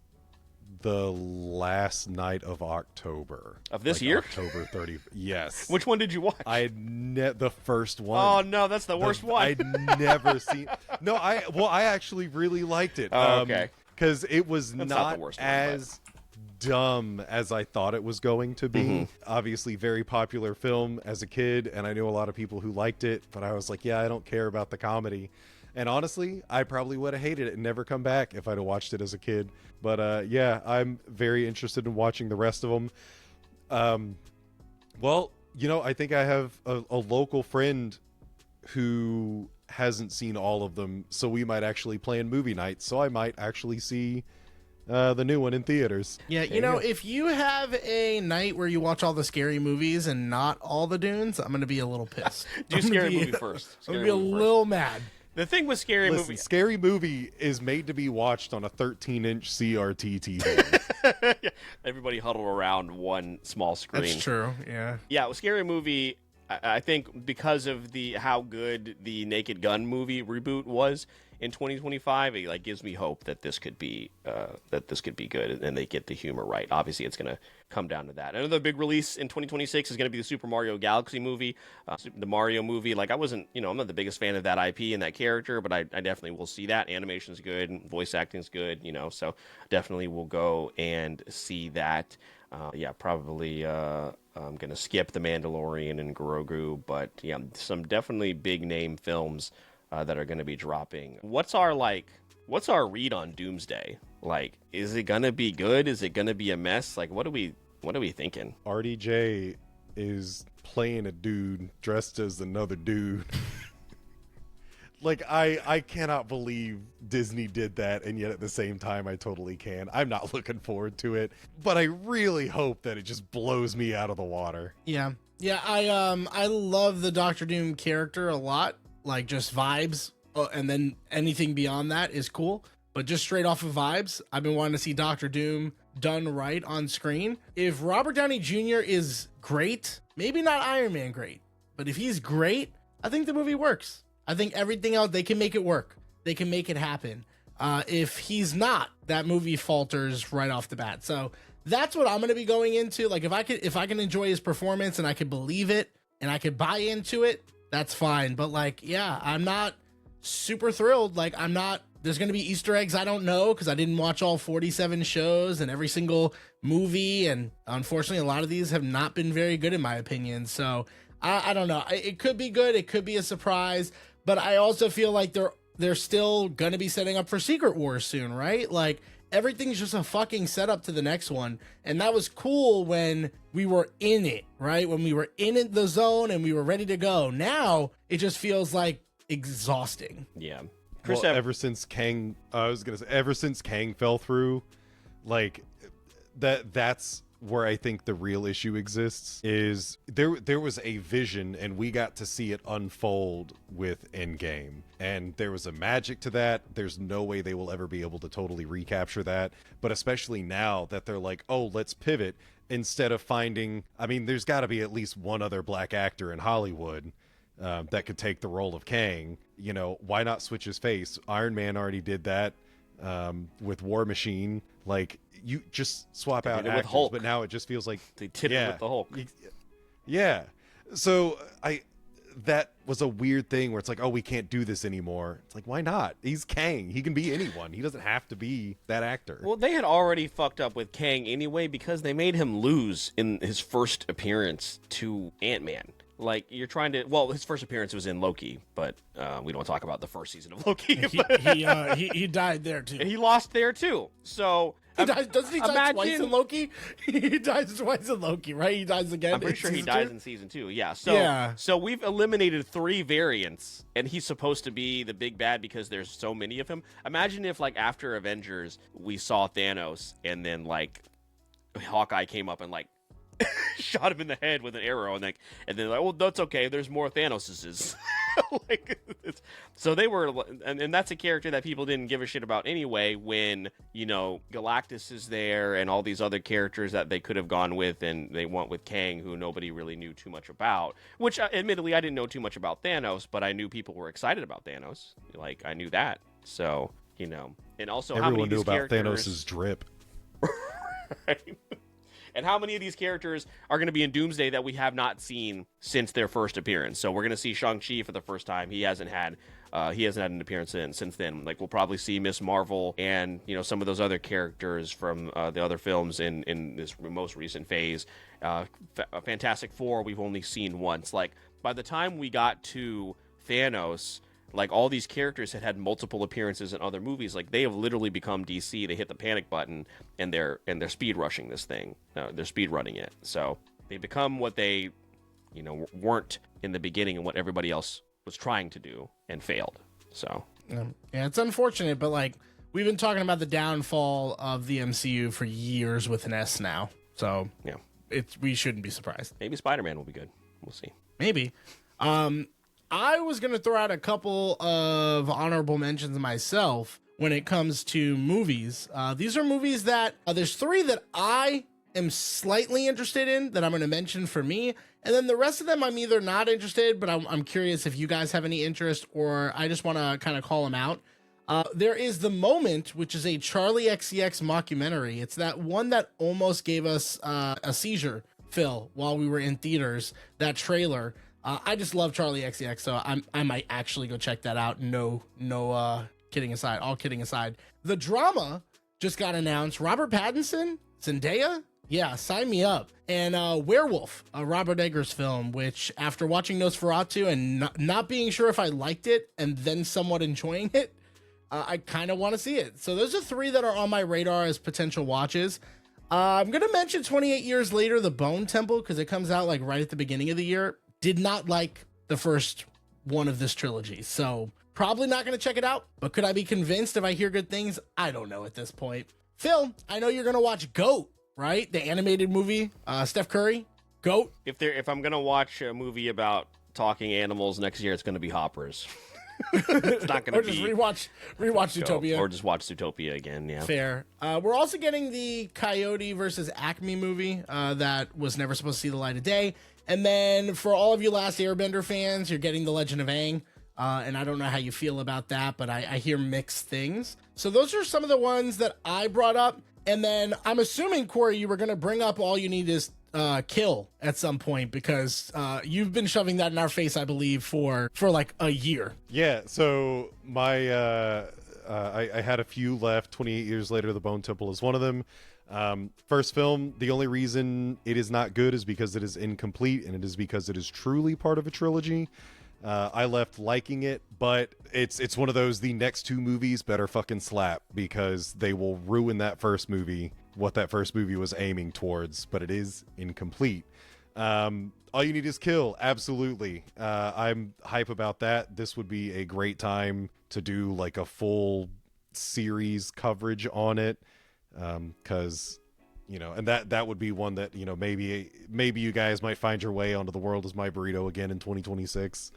the last night of October. Of this year? October 30th. Yes. Which one did you watch? The first one. Oh, no, that's the worst one. I'd never seen... No, I actually really liked it. Oh, okay. Because it was That's not the worst one, as dumb as I thought it was going to be. Mm-hmm. Obviously, very popular film as a kid, and I knew a lot of people who liked it, but I was like, yeah, I don't care about the comedy. And honestly, I probably would have hated it and never come back if I'd have watched it as a kid. But yeah, I'm very interested in watching the rest of them. Well, I think I have a local friend who hasn't seen all of them, so we might actually plan movie night. So I might actually see the new one in theaters. Yeah, if you have a night where you watch all the scary movies and not all the Dunes, I'm going to be a little pissed. Do Scary Movie first. I'm going to be a little mad. The thing with Scary Listen, Movie... Scary Movie is made to be watched on a 13-inch CRT TV. Yeah, everybody huddled around one small screen. That's true, yeah. Yeah, with Scary Movie, I think because of how good the Naked Gun movie reboot was in 2025, it gives me hope that this could be good and they get the humor right. Obviously, it's going to come down to that. Another big release in 2026 is going to be the Super Mario Galaxy movie, the Mario movie. Like, I'm not the biggest fan of that IP and that character, but I definitely will see that. Animation's good, and voice acting's good, so definitely will go and see that. Yeah, probably I'm going to skip The Mandalorian and Grogu, but yeah, some definitely big name films that are going to be dropping. What's our read on Doomsday? Like, is it going to be good? Is it going to be a mess? Like, what are we thinking? RDJ is playing a dude dressed as another dude. Like, I cannot believe Disney did that, and yet at the same time, I totally can. I'm not looking forward to it, but I really hope that it just blows me out of the water. Yeah. Yeah, I love the Doctor Doom character a lot, like just vibes, and then anything beyond that is cool. But just straight off of vibes, I've been wanting to see Doctor Doom done right on screen. If Robert Downey Jr. is great, maybe not Iron Man great, but if he's great, I think the movie works. I think everything else, they can make it work. They can make it happen. If he's not, that movie falters right off the bat. So that's what I'm going to be going into. Like, if I can enjoy his performance and I can believe it and I can buy into it, that's fine. But like, yeah, I'm not super thrilled. Like, there's going to be Easter eggs I don't know because I didn't watch all 47 shows and every single movie. And unfortunately, a lot of these have not been very good in my opinion. So I don't know. It could be good. It could be a surprise. But I also feel like they're still going to be setting up for Secret Wars soon, right? Like, everything's just a fucking setup to the next one. And that was cool when we were in it, right? When we were in the zone and we were ready to go. Now, it just feels like exhausting. Yeah. Well, ever since Kang fell through, like, that's where I think the real issue exists. Is there was a vision and we got to see it unfold with Endgame, and there was a magic to that. There's no way they will ever be able to totally recapture that, but especially now that they're like, oh, let's pivot, instead of finding, I mean, there's got to be at least one other black actor in Hollywood that could take the role of Kang. You know, why not switch his face? Iron Man already did that with War Machine. Like, you just swap out actors, Hulk. But now it just feels like they did it with the Hulk. Yeah. So that was a weird thing where it's like, oh, we can't do this anymore. It's like, why not? He's Kang. He can be anyone. He doesn't have to be that actor. Well, they had already fucked up with Kang anyway because they made him lose in his first appearance to Ant-Man. Like, you're trying to, well, his first appearance was in Loki, but we don't talk about the first season of Loki. he died there too. He lost there too. So doesn't he die twice in Loki? He dies twice in Loki, right? He dies again. I'm pretty sure he dies in season 2. Yeah. So we've eliminated 3 variants, and he's supposed to be the big bad because there's so many of him. Imagine if, like, after Avengers, we saw Thanos, and then, like, Hawkeye came up and, like, shot him in the head with an arrow, and then like, well, that's okay. There's more Thanoses. Like, so they were, and that's a character that people didn't give a shit about anyway. When, you know, Galactus is there, and all these other characters that they could have gone with, and they went with Kang, who nobody really knew too much about. Which, admittedly, I didn't know too much about Thanos, but I knew people were excited about Thanos. Like, I knew that. So, you know, and also everyone knew about Thanos' drip. Right. And how many of these characters are going to be in Doomsday that we have not seen since their first appearance? So we're going to see Shang-Chi for the first time. He hasn't had an appearance since then. Like, we'll probably see Miss Marvel and, you know, some of those other characters from the other films in this most recent phase. Fantastic Four, we've only seen once. Like, by the time we got to Thanos, like, all these characters had multiple appearances in other movies. Like, they have literally become DC. They hit the panic button, and they're speed rushing this thing. They're speed running it. So they become what they, you know, weren't in the beginning, and what everybody else was trying to do and failed. So yeah, it's unfortunate, but like, we've been talking about the downfall of the MCU for years with an S now. So yeah, we shouldn't be surprised. Maybe Spider-Man will be good. We'll see. Maybe. I was going to throw out a couple of honorable mentions myself when it comes to movies. These are movies that, there's 3 that I am slightly interested in that I'm going to mention for me. And then the rest of them I'm either not interested, but I'm curious if you guys have any interest, or I just want to kind of call them out. There is The Moment, which is a Charlie XCX mockumentary. It's that one that almost gave us a seizure, Phil, while we were in theaters, that trailer. I just love Charlie XCX, so I might actually go check that out. No, kidding aside, all kidding aside. The drama just got announced. Robert Pattinson, Zendaya, yeah, sign me up. And Werewolf, a Robert Eggers film, which after watching Nosferatu and not being sure if I liked it and then somewhat enjoying it, I kind of want to see it. So those are 3 that are on my radar as potential watches. I'm going to mention 28 Years Later, The Bone Temple, because it comes out like right at the beginning of the year. Did not like the first one of this trilogy, so probably not going to check it out. But could I be convinced if I hear good things? I don't know at this point. Phil, I know you're going to watch GOAT, right? The animated movie, Steph Curry, GOAT. If I'm going to watch a movie about talking animals next year, it's going to be Hoppers. It's not going to be... Or just rewatch Zootopia. Or just watch Zootopia again, yeah. Fair. We're also getting the Coyote versus Acme movie that was never supposed to see the light of day. And then for all of you Last Airbender fans, you're getting The Legend of Aang. And I don't know how you feel about that, but I hear mixed things. So those are some of the ones that I brought up. And then I'm assuming, Kory, you were going to bring up All You Need Is Kill at some point, because you've been shoving that in our face, I believe, for like a year. Yeah, so my I had a few left. 28 Years Later, The Bone Temple is one of them. First film, the only reason it is not good is because it is incomplete, and it is because it is truly part of a trilogy. I left liking it, but it's one of those, the next two movies better fucking slap, because they will ruin that first movie, what that first movie was aiming towards, but it is incomplete. All You Need Is Kill, absolutely. I'm hype about that. This would be a great time to do like a full series coverage on it, because you know, and that would be one that, you know, maybe you guys might find your way onto The World Is My Burrito again in 2026.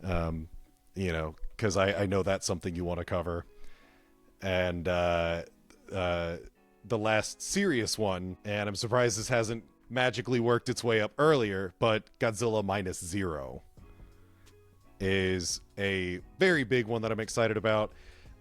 You know, because I know that's something you want to cover. And the last serious one, and I'm surprised this hasn't magically worked its way up earlier, but Godzilla Minus Zero is a very big one that I'm excited about.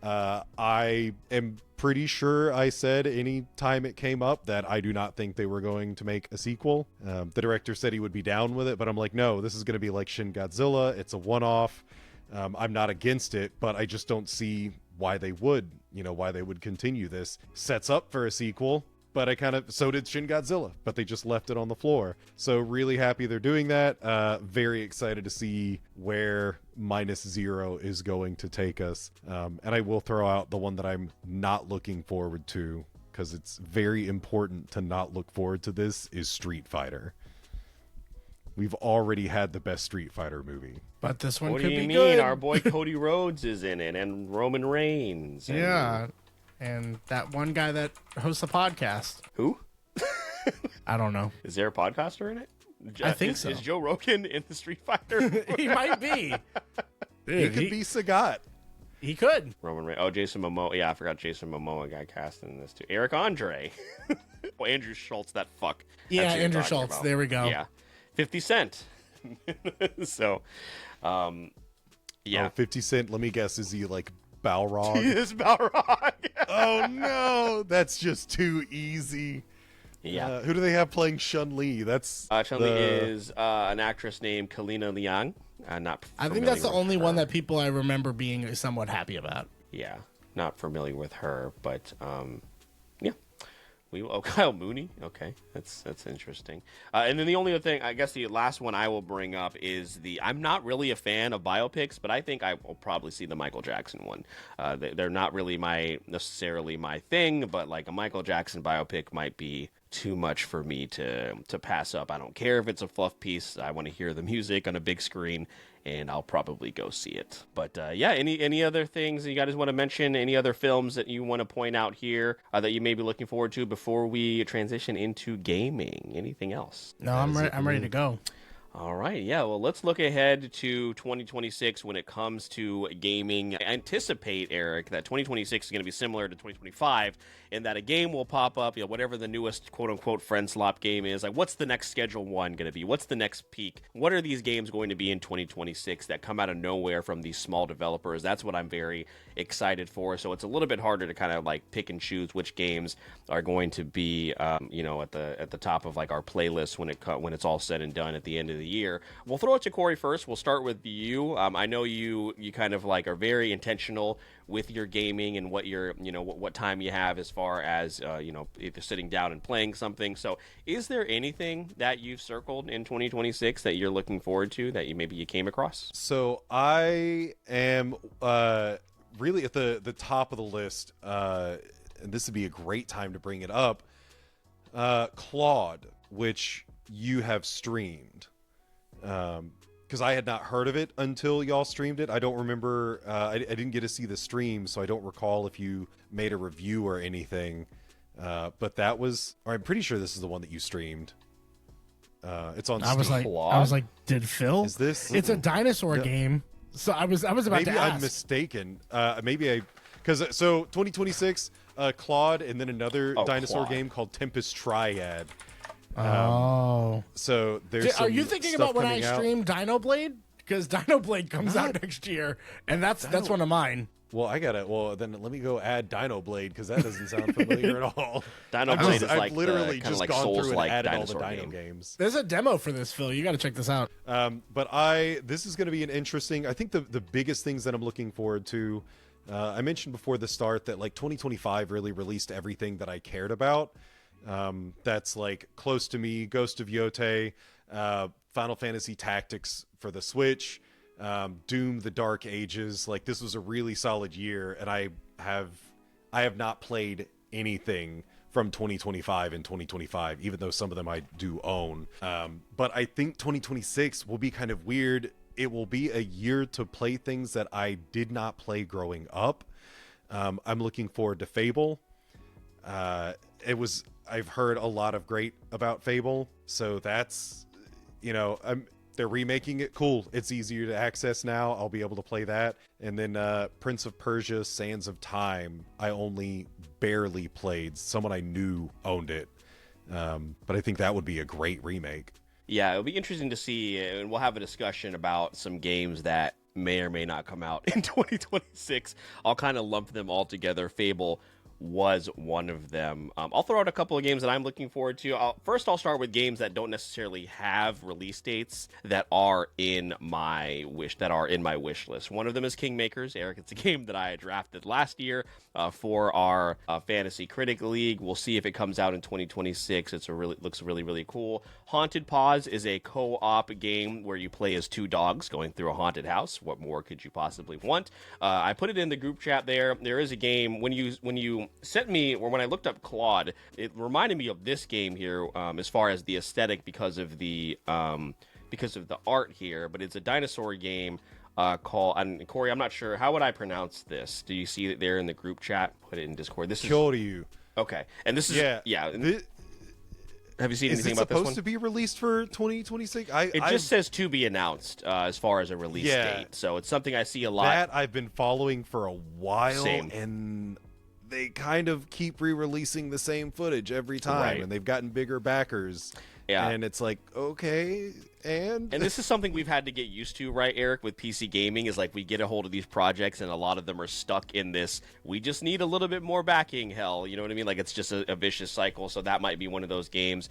I am pretty sure I said any time it came up that I do not think they were going to make a sequel. The director said he would be down with it, but I'm like, no, this is going to be like Shin Godzilla. It's a one-off. I'm not against it, but I just don't see why they would, why they would continue this. Sets up for a sequel, but so did Shin Godzilla, but they just left it on the floor. So really happy they're doing that. Very excited to see where Minus Zero is going to take us. And I will throw out the one that I'm not looking forward to, because it's very important to not look forward to this, is Street Fighter. We've already had the best Street Fighter movie. But this one what could do you be mean? good. Our boy Cody Rhodes is in it, and Roman Reigns. And... yeah. And that one guy that hosts a podcast. Who? I don't know. Is there a podcaster in it? I think so. Is Joe Rogan in the Street Fighter? He might be. Dude, he could be Sagat. He could. Roman Reigns. Oh, Jason Momoa. Yeah, I forgot Jason Momoa got cast in this too. Eric Andre. Oh, Andrew Schultz, that fuck. Yeah, That's who you're Andrew talking Schultz. about. There we go. Yeah. 50 Cent. So, yeah. Oh, 50 Cent, let me guess, is he like Balrog? He is Balrog. Oh no, that's just too easy. Yeah. Who do they have playing Chun-Li? That's Chun-Li is an actress named Kalina Liang. Not I think that's the only one that people I remember being somewhat happy about. Yeah, not familiar with her, but yeah. Kyle Mooney. Okay, that's interesting. And then the only other thing, I guess the last one I will bring up is I'm not really a fan of biopics, but I think I will probably see the Michael Jackson one. They're not really necessarily my thing, but like a Michael Jackson biopic might be too much for me to pass up. I don't care if it's a fluff piece. I want to hear the music on a big screen, and I'll probably go see it. But yeah, any other things that you guys want to mention? Any other films that you want to point out here that you may be looking forward to before we transition into gaming? Anything else? No, I'm ready to go. All right, yeah, well, let's look ahead to 2026 when it comes to gaming. I anticipate, Eric, that 2026 is going to be similar to 2025 in that a game will pop up, whatever the newest quote-unquote friend slop game is. Like, what's the next Schedule 1 going to be? What's the next peak? What are these games going to be in 2026 that come out of nowhere from these small developers? That's what I'm very excited for. So it's a little bit harder to kind of like pick and choose which games are going to be, at the top of like our playlist when it's all said and done at the end of the year. We'll throw it to Kory first. We'll start with you. I know you kind of like are very intentional with your gaming and what what time you have as far as either sitting down and playing something. So is there anything that you've circled in 2026 that you're looking forward to that maybe you came across? So I am really at the top of the list, and this would be a great time to bring it up. Claude, which you have streamed. Because I had not heard of it until y'all streamed it. I don't remember. I didn't get to see the stream, so I don't recall if you made a review or anything. But that was, or I'm pretty sure this is the one that you streamed. It's on Steam. I was like, did Phil? Is this? It's a dinosaur game. So I was about maybe to ask. I'm mistaken. Because 2026, Claude, and then another dinosaur Claude. game called Tempest Triad. So there's. Are you thinking about when I stream Dinoblade? Because Dinoblade comes out Not- next year, and that's one of mine. Well, then let me go add Dinoblade, because that doesn't sound familiar at all. Dinoblade is like I've literally kind of just like gone through and Souls-like added all the dinosaur Dino game. games. There's a demo for this, Phil. You got to check this out. But this is going to be an interesting. I think the biggest things that I'm looking forward to. I mentioned before the start that like 2025 really released everything that I cared about. That's like close to me, Ghost of Yote, Final Fantasy Tactics for the Switch, Doom: The Dark Ages. Like, this was a really solid year, and I have not played anything from 2025 and 2025, even though some of them I do own. But I think 2026 will be kind of weird. It will be a year to play things that I did not play growing up. I'm looking forward to Fable. I've heard a lot of great about Fable, so that's, they're remaking it. Cool. It's easier to access now. I'll be able to play that. And then Prince of Persia: Sands of Time, I only barely played. Someone I knew owned it. But I think that would be a great remake. Yeah, it'll be interesting to see, and we'll have a discussion about some games that may or may not come out in 2026. I'll kind of lump them all together. Fable was one of them. I'll throw out a couple of games that I'm looking forward to. First, I'll start with games that don't necessarily have release dates that are in my wish list. One of them is Kingmakers. Eric, it's a game that I drafted last year for our Fantasy Critic League. We'll see if it comes out in 2026. Looks really, really cool. Haunted Paws is a co-op game where you play as two dogs going through a haunted house. What more could you possibly want? I put it in the group chat there. There is a game when you sent me, or when I looked up Claude, it reminded me of this game here as far as the aesthetic because of the art here. But it's a dinosaur game called, and Kory, I'm not sure, how would I pronounce this? Do you see it there in the group chat? Put it in Discord. This is Kyoryu. Okay, and this is have you seen anything about this one? Is it supposed to be released for 2026? It just says to be announced as far as a release date. So it's something I see a lot. That I've been following for a while, Same. and they kind of keep re-releasing the same footage every time, Right. and they've gotten bigger backers. Yeah. And it's like, okay, and this is something we've had to get used to, right, Eric, with PC gaming, is like we get a hold of these projects and a lot of them are stuck in this, we just need a little bit more backing, hell, you know what I mean? Like, it's just a vicious cycle, so that might be one of those games.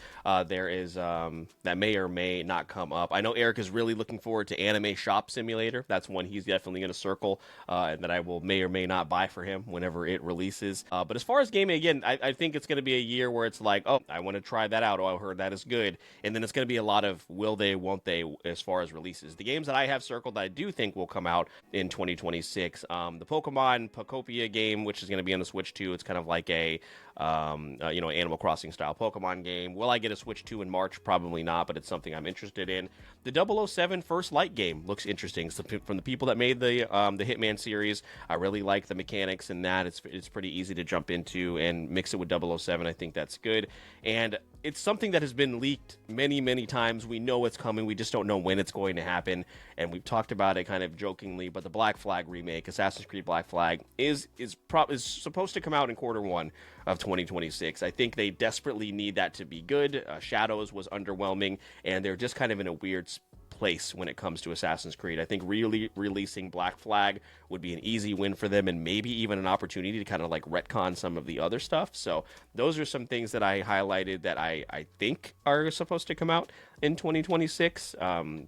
There is, that may or may not come up. I know Eric is really looking forward to Anime Shop Simulator. That's one he's definitely going to circle, and that I will may or may not buy for him whenever it releases. But as far as gaming, again, I think it's going to be a year where it's like, oh, I want to try that out, oh, I heard that is good. And then it's going to be a lot of will they, won't they, as far as releases. The games that I have circled that I do think will come out in 2026, the Pokemon Pokopia game, which is going to be on the Switch 2. It's kind of like a Animal Crossing style Pokemon game. Will I get a Switch 2 in March? Probably not, but it's something I'm interested in. The 007 First Light game looks interesting. So from the people that made the Hitman series, I really like the mechanics in that. It's pretty easy to jump into and mix it with 007. I think that's good. And it's something that has been leaked many, many times. We know it's coming. We just don't know when it's going to happen. And we've talked about it kind of jokingly, but the Black Flag remake, Assassin's Creed Black Flag, is supposed to come out in Q1 of 2026. I think they desperately need that to be good. Shadows was underwhelming, and they're just kind of in a weird place when it comes to Assassin's Creed. I think really releasing Black Flag would be an easy win for them, and maybe even an opportunity to kind of like retcon some of the other stuff. So those are some things that I highlighted that I think are supposed to come out in 2026.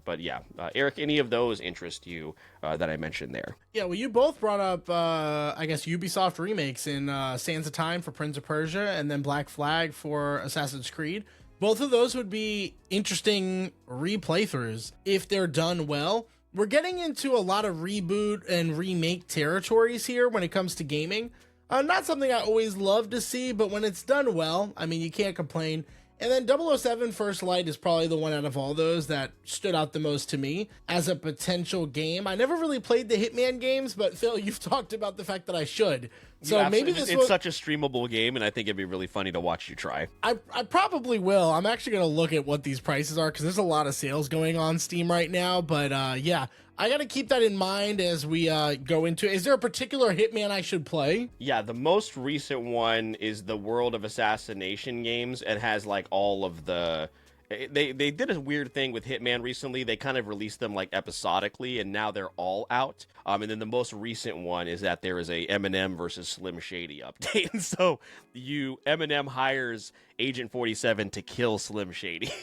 But yeah, Eric, any of those interest you that I mentioned there? Yeah, well, you both brought up, I guess, Ubisoft remakes in Sands of Time for Prince of Persia and then Black Flag for Assassin's Creed. Both of those would be interesting replaythroughs if they're done well. We're getting into a lot of reboot and remake territories here when it comes to gaming. Not something I always love to see, but when it's done well, I mean, you can't complain. And then 007 First Light is probably the one out of all those that stood out the most to me as a potential game. I never really played the Hitman games, but Phil, you've talked about the fact that I should. So maybe it's such a streamable game, and I think it'd be really funny to watch you try. I probably will. I'm actually going to look at what these prices are because there's a lot of sales going on Steam right now. But yeah, I got to keep that in mind as we go into it. Is there a particular Hitman I should play? Yeah, the most recent one is the World of Assassination games and has like all of the... They did a weird thing with Hitman recently. They kind of released them like episodically, and now they're all out. And then the most recent one is that there is a Eminem versus Slim Shady update. And so Eminem hires Agent 47 to kill Slim Shady.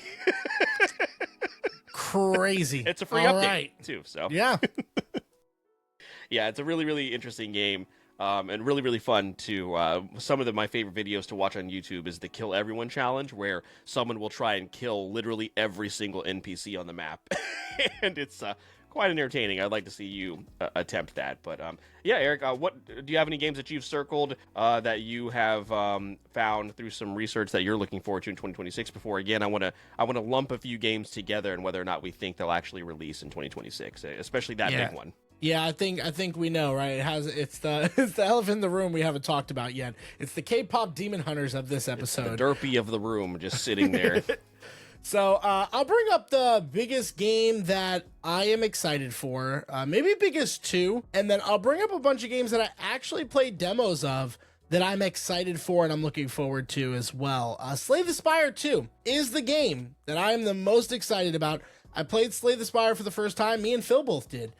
Crazy. It's a free update too. So yeah, yeah, it's a really, really interesting game. And really, really fun to some of my favorite videos to watch on YouTube is the Kill Everyone Challenge, where someone will try and kill literally every single NPC on the map. And it's quite entertaining. I'd like to see you attempt that. But yeah, Eric, what do you have any games that you've circled that you have found through some research that you're looking forward to in 2026? Before, again, I want to lump a few games together and whether or not we think they'll actually release in 2026, especially that big one. Yeah, I think we know, right? It's the elephant in the room we haven't talked about yet. It's the K-pop demon hunters of this episode. It's the derpy of the room just sitting there. So I'll bring up the biggest game that I am excited for, maybe biggest two, and then I'll bring up a bunch of games that I actually played demos of that I'm excited for and I'm looking forward to as well. Slay the Spire 2 is the game that I am the most excited about. I played Slay the Spire for the first time. Me and Phil both did.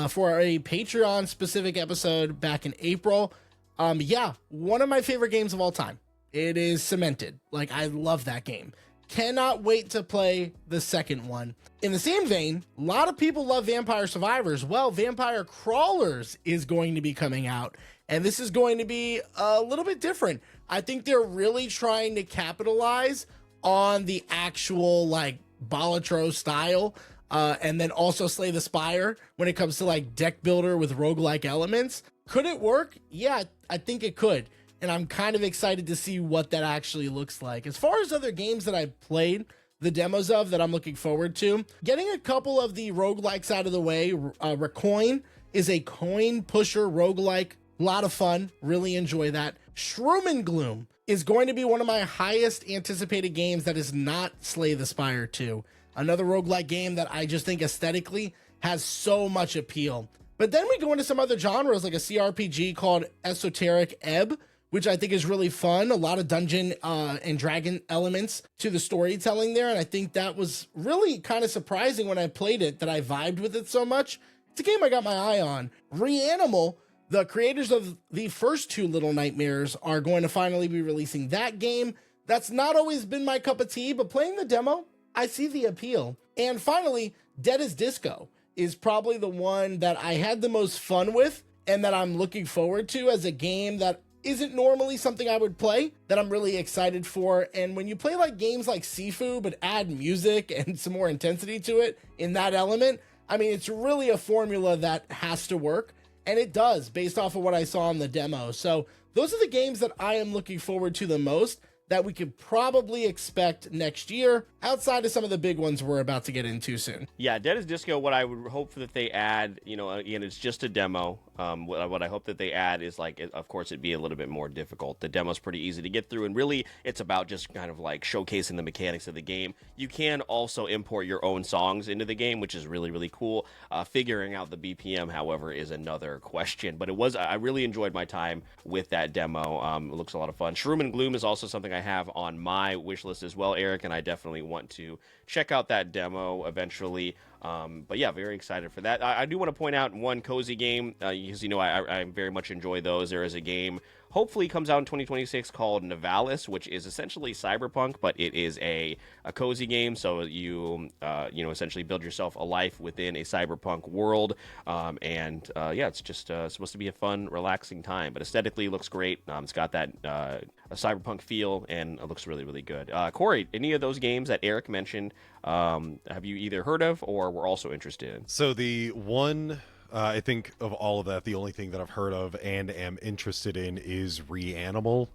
For a Patreon specific episode back in April. Yeah, one of my favorite games of all time. It is cemented. Like, I love that game. Cannot wait to play the second one. In the same vein, a lot of people love Vampire Survivors. Well, Vampire Crawlers is going to be coming out, and this is going to be a little bit different. I think they're really trying to capitalize on the actual, like, Balatro style. And then also Slay the Spire when it comes to like deck builder with roguelike elements. Could it work? Yeah, I think it could. And I'm kind of excited to see what that actually looks like. As far as other games that I've played the demos of that I'm looking forward to, getting a couple of the roguelikes out of the way. Recoin is a coin pusher roguelike. A lot of fun. Really enjoy that. Shroom and Gloom is going to be one of my highest anticipated games that is not Slay the Spire 2. Another roguelike game that I just think aesthetically has so much appeal. But then we go into some other genres like a CRPG called Esoteric Ebb, which I think is really fun. A lot of dungeon and dragon elements to the storytelling there. And I think that was really kind of surprising when I played it that I vibed with it so much. It's a game I got my eye on. Reanimal, the creators of the first two Little Nightmares, are going to finally be releasing that game. That's not always been my cup of tea, but playing the demo, I see the appeal. And finally, Dead as Disco is probably the one that I had the most fun with and that I'm looking forward to as a game that isn't normally something I would play, that I'm really excited for. And when you play like games like Sifu, but add music and some more intensity to it in that element, I mean, it's really a formula that has to work. And it does, based off of what I saw in the demo. So those are the games that I am looking forward to the most, that we could probably expect next year, outside of some of the big ones we're about to get into soon. Yeah, Dead as Disco, what I would hope that they add, again, it's just a demo. What I hope that they add is, like, of course, it'd be a little bit more difficult. The demo's pretty easy to get through, and really, it's about just kind of, like, showcasing the mechanics of the game. You can also import your own songs into the game, which is really, really cool. Figuring out the BPM, however, is another question. But I really enjoyed my time with that demo. It looks a lot of fun. Shroom and Gloom is also something I have on my wish list as well, Eric, and I definitely want to check out that demo eventually. But yeah, very excited for that. I do want to point out one cozy game, because I very much enjoy those. There is a game hopefully comes out in 2026 called Nivalis, which is essentially Cyberpunk, but it is a cozy game. So you essentially build yourself a life within a cyberpunk world, and it's just supposed to be a fun, relaxing time. But aesthetically, it looks great. It's got that a cyberpunk feel, and it looks really, really good. Kory, any of those games that Eric mentioned, have you either heard of or were also interested in? So the one I think of all of that, the only thing that I've heard of and am interested in is Reanimal,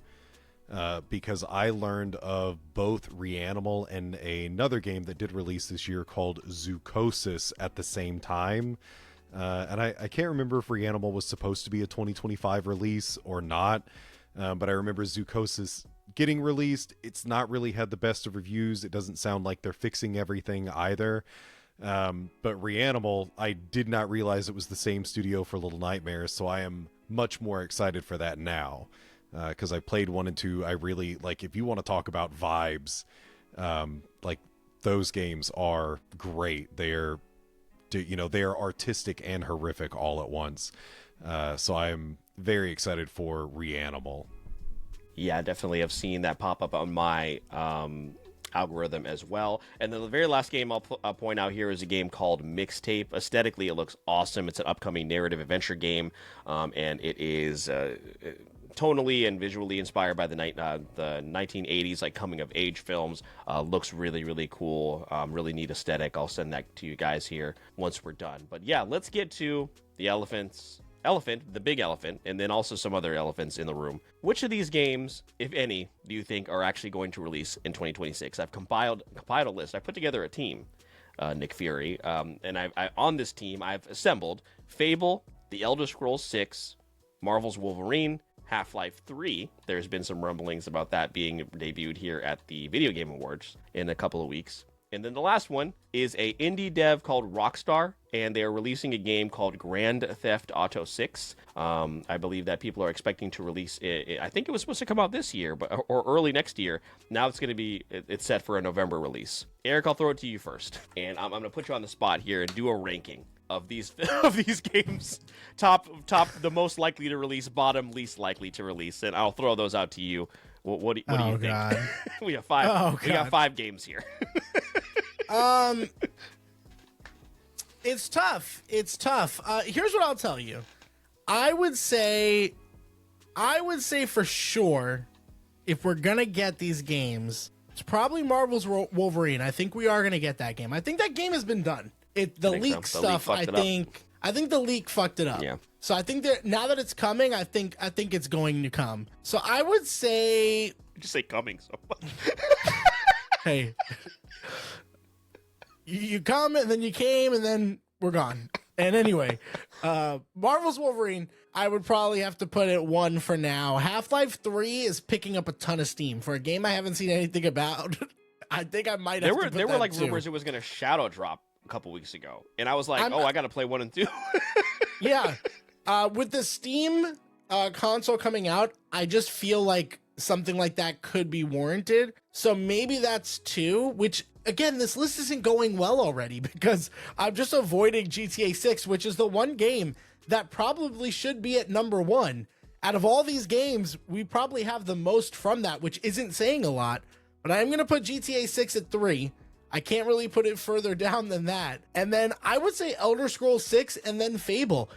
because I learned of both Reanimal and another game that did release this year called Zoocosis at the same time. And I can't remember if Reanimal was supposed to be a 2025 release or not, but I remember Zoocosis getting released. It's not really had the best of reviews. It doesn't sound like they're fixing everything either. But Reanimal, I did not realize it was the same studio for Little Nightmares, so I am much more excited for that now. Because I played 1 and 2, I really like. If you want to talk about vibes, like those games are great. They are artistic and horrific all at once. So I'm very excited for Reanimal. Yeah, definitely. I've seen that pop up on my algorithm as well. And then the very last game I'll point out here is a game called Mixtape. Aesthetically, it looks awesome. It's an upcoming narrative adventure game, and it is tonally and visually inspired by the 1980s like coming of age films. Looks really, really cool. Really neat aesthetic. I'll send that to you guys here once we're done. But yeah, let's get to the the big elephant, and then also some other elephants in the room. Which of these games, if any, do you think are actually going to release in 2026? I've compiled a list. I put together a team, Nick Fury, and I on this team I've assembled Fable, The Elder Scrolls 6, Marvel's Wolverine, Half-Life 3. There's been some rumblings about that being debuted here at the Video Game Awards in a couple of weeks. And then the last one is a indie dev called Rockstar, and they are releasing a game called Grand Theft Auto 6. I believe that people are expecting to release it. I think it was supposed to come out this year, or early next year. Now it's set for a November release. Eric, I'll throw it to you first, and I'm going to put you on the spot here and do a ranking of these games. Top, the most likely to release, bottom, least likely to release, and I'll throw those out to you. What do you think? God. We have 5. Oh, we got 5 games here. It's tough. Here's what I'll tell you. I would say for sure, if we're gonna get these games, it's probably Marvel's Wolverine. I think we are gonna get that game. I think that game has been done. The leak stuff. I think the leak fucked it up. Yeah. So I think that now that it's coming, I think it's going to come. So I would say. Just say coming so much. Hey. You come and then you came and then we're gone. And anyway, Marvel's Wolverine, I would probably have to put it 1 for now. Half-Life 3 is picking up a ton of steam for a game I haven't seen anything about. I think I might have to put there were like 2. rumors it was going to shadow drop a couple weeks ago, and I was like, I got to play 1 and 2. Yeah, with the Steam console coming out, I just feel like something like that could be warranted. So maybe that's 2, which again, this list isn't going well already because I'm just avoiding GTA 6, which is the one game that probably should be at number 1. Out of all these games, we probably have the most from that, which isn't saying a lot, but I'm going to put GTA 6 at 3. I can't really put it further down than that. And then I would say Elder Scrolls 6 and then Fable.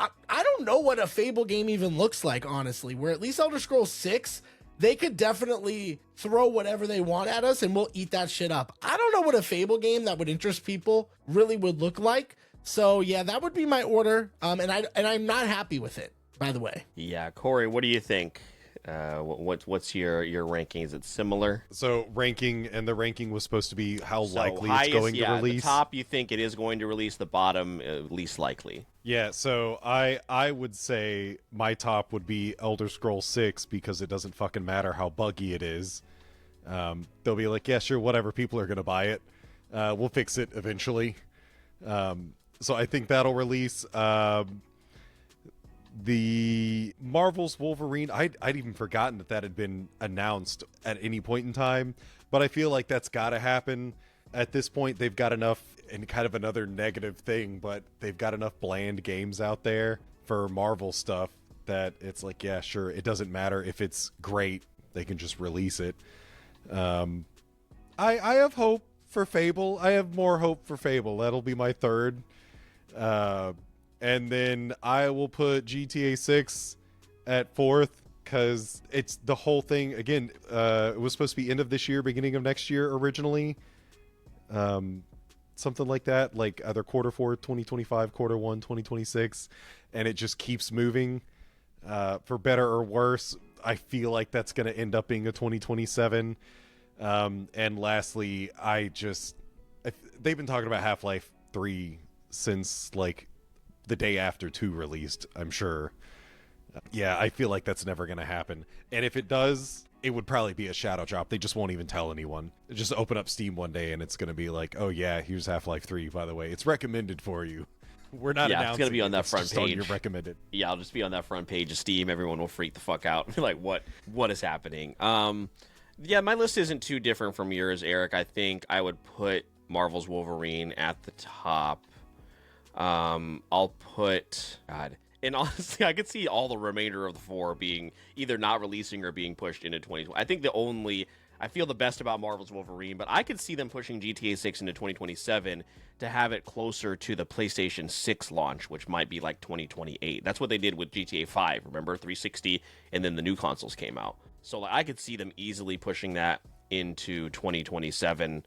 I don't know what a Fable game even looks like, honestly, where at least Elder Scrolls 6, they could definitely throw whatever they want at us and we'll eat that shit up. I don't know what a Fable game that would interest people really would look like. So yeah, that would be my order. And I'm not happy with it, by the way. Yeah, Kory, what do you think? What's your ranking? Is it similar? So the ranking was supposed to be how likely it's going to release. The top, you think it is going to release. The bottom, least likely. Yeah, so I would say my top would be Elder Scrolls 6 because it doesn't fucking matter how buggy it is. They'll be like, yeah, sure, whatever. People are going to buy it. We'll fix it eventually. So I think that'll release. The Marvel's Wolverine, I'd even forgotten that had been announced at any point in time, but I feel like that's got to happen. At this point, they've got enough, and kind of another negative thing, but they've got enough bland games out there for Marvel stuff that it's like, yeah, sure, it doesn't matter if it's great, they can just release it. I have hope for Fable. I have more hope for Fable. That'll be my third. And then I will put GTA 6 at 4th because it's the whole thing. Again, it was supposed to be end of this year, beginning of next year originally. something like that, like either quarter 4 2025, quarter 1 2026, and it just keeps moving, for better or worse. I feel like that's going to end up being a 2027. And lastly, they've been talking about Half-Life 3 since like the day after 2 released, I'm sure. Yeah, I feel like that's never going to happen. And if it does, it would probably be a shadow drop. They just won't even tell anyone. Just open up Steam one day and it's going to be like, oh yeah, here's Half-Life 3, by the way. It's recommended for you. We're not announcing it's going to be on that front page. On your recommended. Yeah, I'll just be on that front page of Steam. Everyone will freak the fuck out. Like, what is happening? Yeah, my list isn't too different from yours, Eric. I think I would put Marvel's Wolverine at the top. I'll put... God... And honestly, I could see all the remainder of the 4 being either not releasing or being pushed into 2020. I think I feel the best about Marvel's Wolverine, but I could see them pushing GTA 6 into 2027 to have it closer to the PlayStation 6 launch, which might be like 2028. That's what they did with GTA 5, remember? 360, and then the new consoles came out. So I could see them easily pushing that into 2027.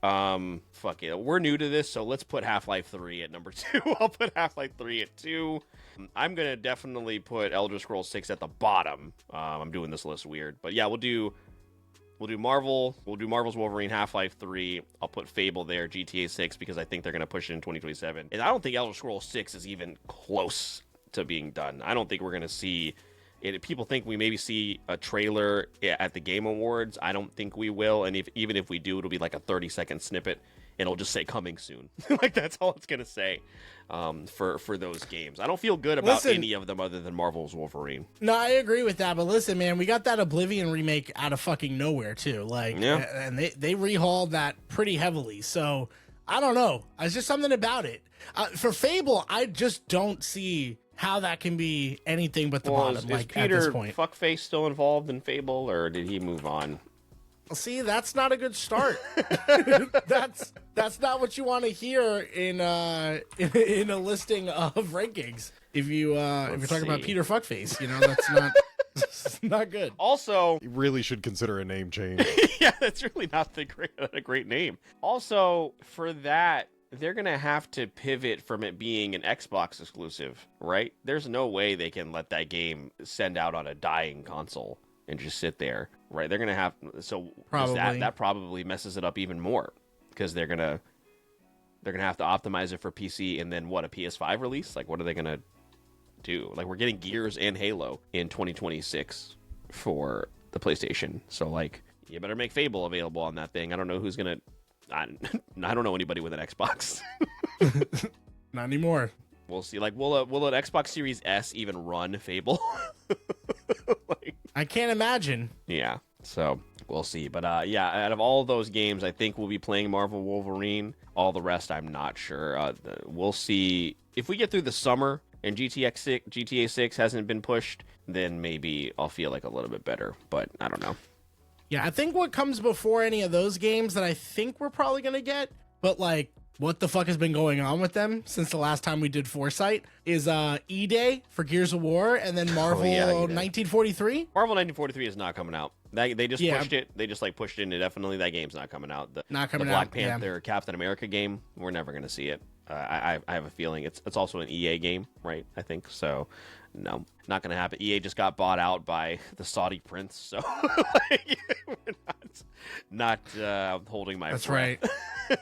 Fuck it. We're new to this, so let's put Half-Life 3 at number 2. I'll put Half-Life 3 at 2. I'm going to definitely put Elder Scrolls 6 at the bottom. I'm doing this list weird. But yeah, we'll do Marvel. We'll do Marvel's Wolverine, Half-Life 3. I'll put Fable there, GTA 6, because I think they're going to push it in 2027. And I don't think Elder Scrolls 6 is even close to being done. I don't think we're going to see... People think we maybe see a trailer at the Game Awards. I don't think we will, and even if we do, it'll be like a 30-second snippet, and it'll just say coming soon. Like, that's all it's gonna say for those games. I don't feel good about any of them other than Marvel's Wolverine. No, I agree with that, but listen, man, we got that Oblivion remake out of fucking nowhere too. Like, and they rehauled that pretty heavily. So I don't know. It's just something about it. For Fable, I just don't see how that can be anything but the bottom. Is Peter at this point, Fuckface still involved in Fable, or did he move on? See, that's not a good start. that's not what you want to hear in a listing of rankings. If you're talking about Peter Fuckface, that's not good. Also, you really should consider a name change. Yeah, that's really not a great name. Also, for that, they're going to have to pivot from it being an Xbox exclusive, right? There's no way they can let that game send out on a dying console and just sit there, right? They're going to have... So that probably messes it up even more, because they're going to have to optimize it for PC, and then a PS5 release? Like, what are they going to do? Like, we're getting Gears and Halo in 2026 for the PlayStation. So, like, you better make Fable available on that thing. I don't know who's going to... I don't know anybody with an Xbox. Not anymore. We'll see. Like, will an Xbox Series S even run Fable? I can't imagine. Yeah, so we'll see. But out of all of those games, I think we'll be playing Marvel Wolverine. All the rest, I'm not sure. We'll see. If we get through the summer and GTA 6 hasn't been pushed, then maybe I'll feel like a little bit better. But I don't know. Yeah, I think what comes before any of those games that I think we're probably going to get, but like, what the fuck has been going on with them since the last time we did Foresight, is E-Day for Gears of War, and then Marvel 1943. Marvel 1943 is not coming out. They just pushed it. They just pushed it indefinitely. That game's not coming out. The Black Panther Captain America game, we're never going to see it. I have a feeling it's also an EA game, right? I think so. No, not going to happen. EA just got bought out by the Saudi prince, so we're not holding my breath right.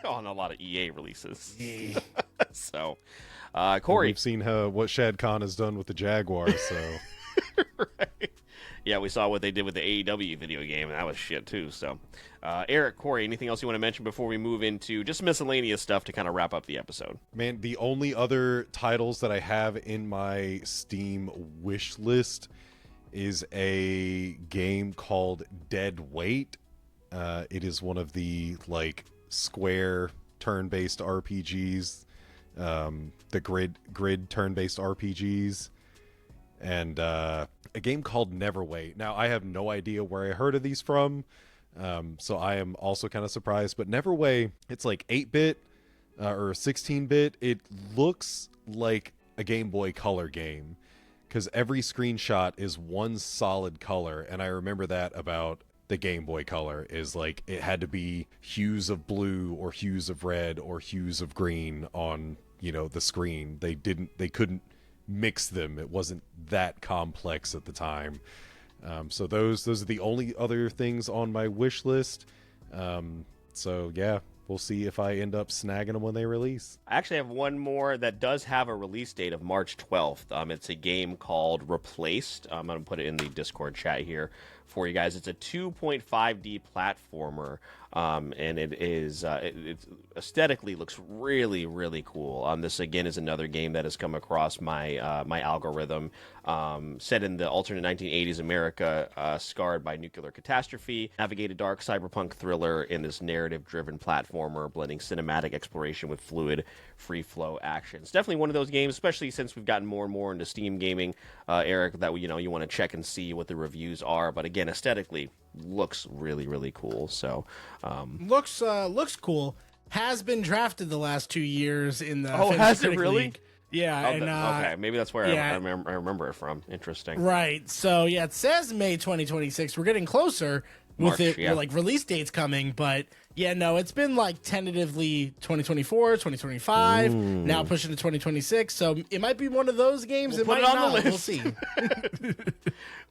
on a lot of EA releases. So, Kory, we've seen what Shad Khan has done with the Jaguars, so right. Yeah, we saw what they did with the AEW video game, and that was shit too. So, Eric, Kory, anything else you want to mention before we move into just miscellaneous stuff to kind of wrap up the episode? Man, the only other titles that I have in my Steam wish list is a game called Dead Weight. It is one of the Square turn-based RPGs, the grid turn-based RPGs. And a game called Neverwait. Now, I have no idea where I heard of these from, so I am also kind of surprised. But Neverwait, it's 8-bit or 16-bit. It looks like a Game Boy Color game, because every screenshot is one solid color. And I remember that about the Game Boy Color is like it had to be hues of blue or hues of red or hues of green on, the screen. They couldn't mix them. It wasn't that complex at the time. So those are the only other things on my wish list. So yeah, we'll see if I end up snagging them when they release. I actually have one more that does have a release date of March 12th. It's a game called Replaced. I'm going to put it in the Discord chat here for you guys. It's a 2.5D platformer, and it is it aesthetically looks really, really cool. This again is another game that has come across my my algorithm. Set in the alternate 1980s America, scarred by nuclear catastrophe, navigate a dark cyberpunk thriller in this narrative-driven platformer, blending cinematic exploration with fluid, free-flow action. It's definitely one of those games, especially since we've gotten more and more into Steam gaming, Eric, that you want to check and see what the reviews are. But again, aesthetically, looks really, really cool. So looks cool. Has been drafted the last 2 years in the has it really? League. Yeah, okay, maybe that's where I remember it from. Interesting. Right. So yeah, it says May 2026. We're getting closer with March, it, like release dates coming, but yeah, no, it's been like tentatively 2024, 2025, now pushing to 2026. So it might be one of those games. We'll put it on the list. We'll see.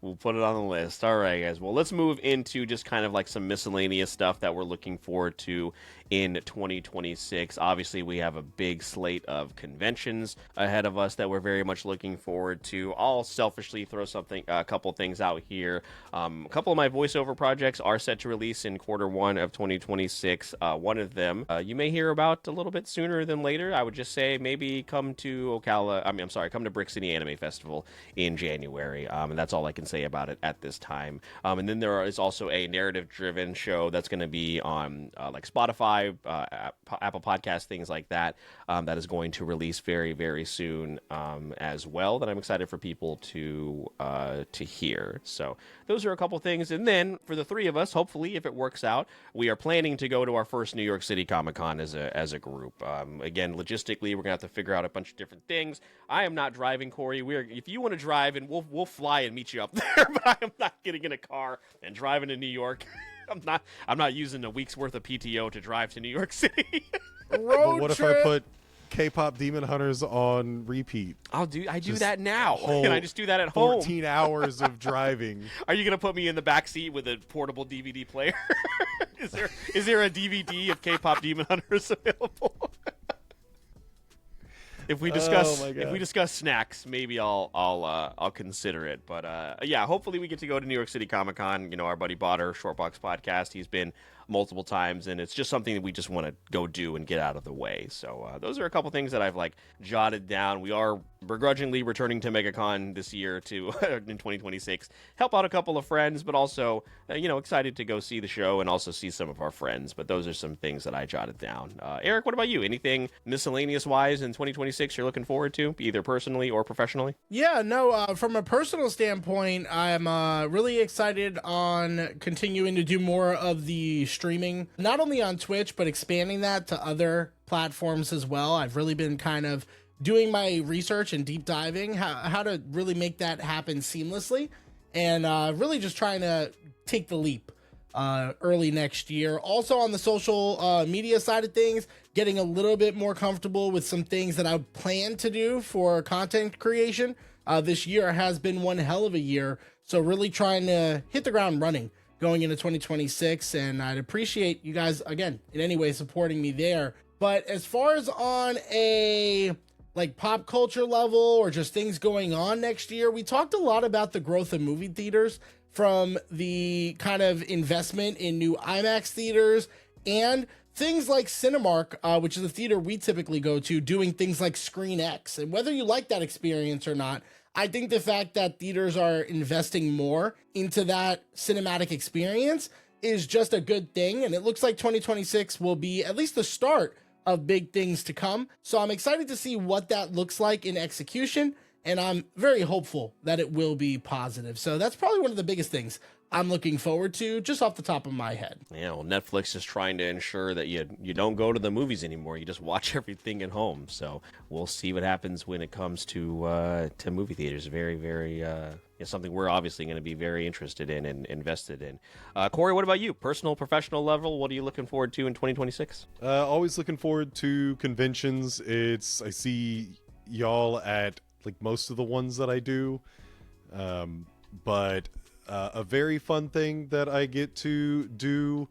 We'll put it on the list. All right, guys. Well, let's move into just kind of like some miscellaneous stuff that we're looking forward to in 2026. Obviously, we have a big slate of conventions ahead of us that we're very much looking forward to. I'll selfishly throw a couple things out here. A couple of my voiceover projects are set to release in Q1 of 2026. One of them you may hear about a little bit sooner than later. I would just say maybe come to come to Brick City Anime Festival in January. And that's all I can say about it at this time. And then there is also a narrative-driven show that's going to be on like Spotify, Apple Podcasts, things like that, that is going to release very, very soon as well, that I'm excited for people to hear. So those are a couple things. And then for the three of us, hopefully, if it works out, we are planning to go to our first New York City Comic-Con as a group. Again, logistically, we're going to have to figure out a bunch of different things. I am not driving, Kory. If you want to drive, and we'll fly and meet you up there, but I am not getting in a car and driving to New York. I'm not using a week's worth of PTO to drive to New York City. What if I put K-pop Demon Hunters on repeat? I do that now. Can I just do that at 14 hours of driving. Are you gonna put me in the back seat with a portable DVD player? Is there a DVD of K-pop Demon Hunters available? If we discuss snacks, maybe I'll consider it. But yeah, hopefully we get to go to New York City Comic Con. Our buddy Botter, Shortbox Podcast, he's been multiple times, and it's just something that we just want to go do and get out of the way. So those are a couple things that I've like jotted down. We are begrudgingly returning to MegaCon this year to in 2026, help out a couple of friends, but also excited to go see the show and also see some of our friends. But those are some things that I jotted down. Eric, what about you? Anything miscellaneous wise in 2026 you're looking forward to, either personally or professionally? Yeah, no, from a personal standpoint, I'm really excited on continuing to do more of the streaming, not only on Twitch, but expanding that to other platforms as well. I've really been kind of doing my research and deep diving how to really make that happen seamlessly, and really just trying to take the leap early next year. Also on the social media side of things, getting a little bit more comfortable with some things that I plan to do for content creation. This year has been one hell of a year, so really trying to hit the ground running going into 2026, and I'd appreciate you guys, again, in any way supporting me there. But as far as on a like pop culture level or just things going on next year, we talked a lot about the growth of movie theaters, from the kind of investment in new IMAX theaters and things like Cinemark, which is a theater we typically go to, doing things like Screen X. And whether you like that experience or not, I think the fact that theaters are investing more into that cinematic experience is just a good thing. And it looks like 2026 will be at least the start of big things to come. So I'm excited to see what that looks like in execution and I'm very hopeful that it will be positive. So that's probably one of the biggest things I'm looking forward to, just off the top of my head. Yeah, well, Netflix is trying to ensure that you don't go to the movies anymore. You just watch everything at home. So we'll see what happens when it comes to movie theaters. Very, very something we're obviously going to be very interested in and invested in. Kory, what about you? Personal, professional level, what are you looking forward to in 2026? Always looking forward to conventions. I see y'all at like most of the ones that I do, but a very fun thing that I get to do,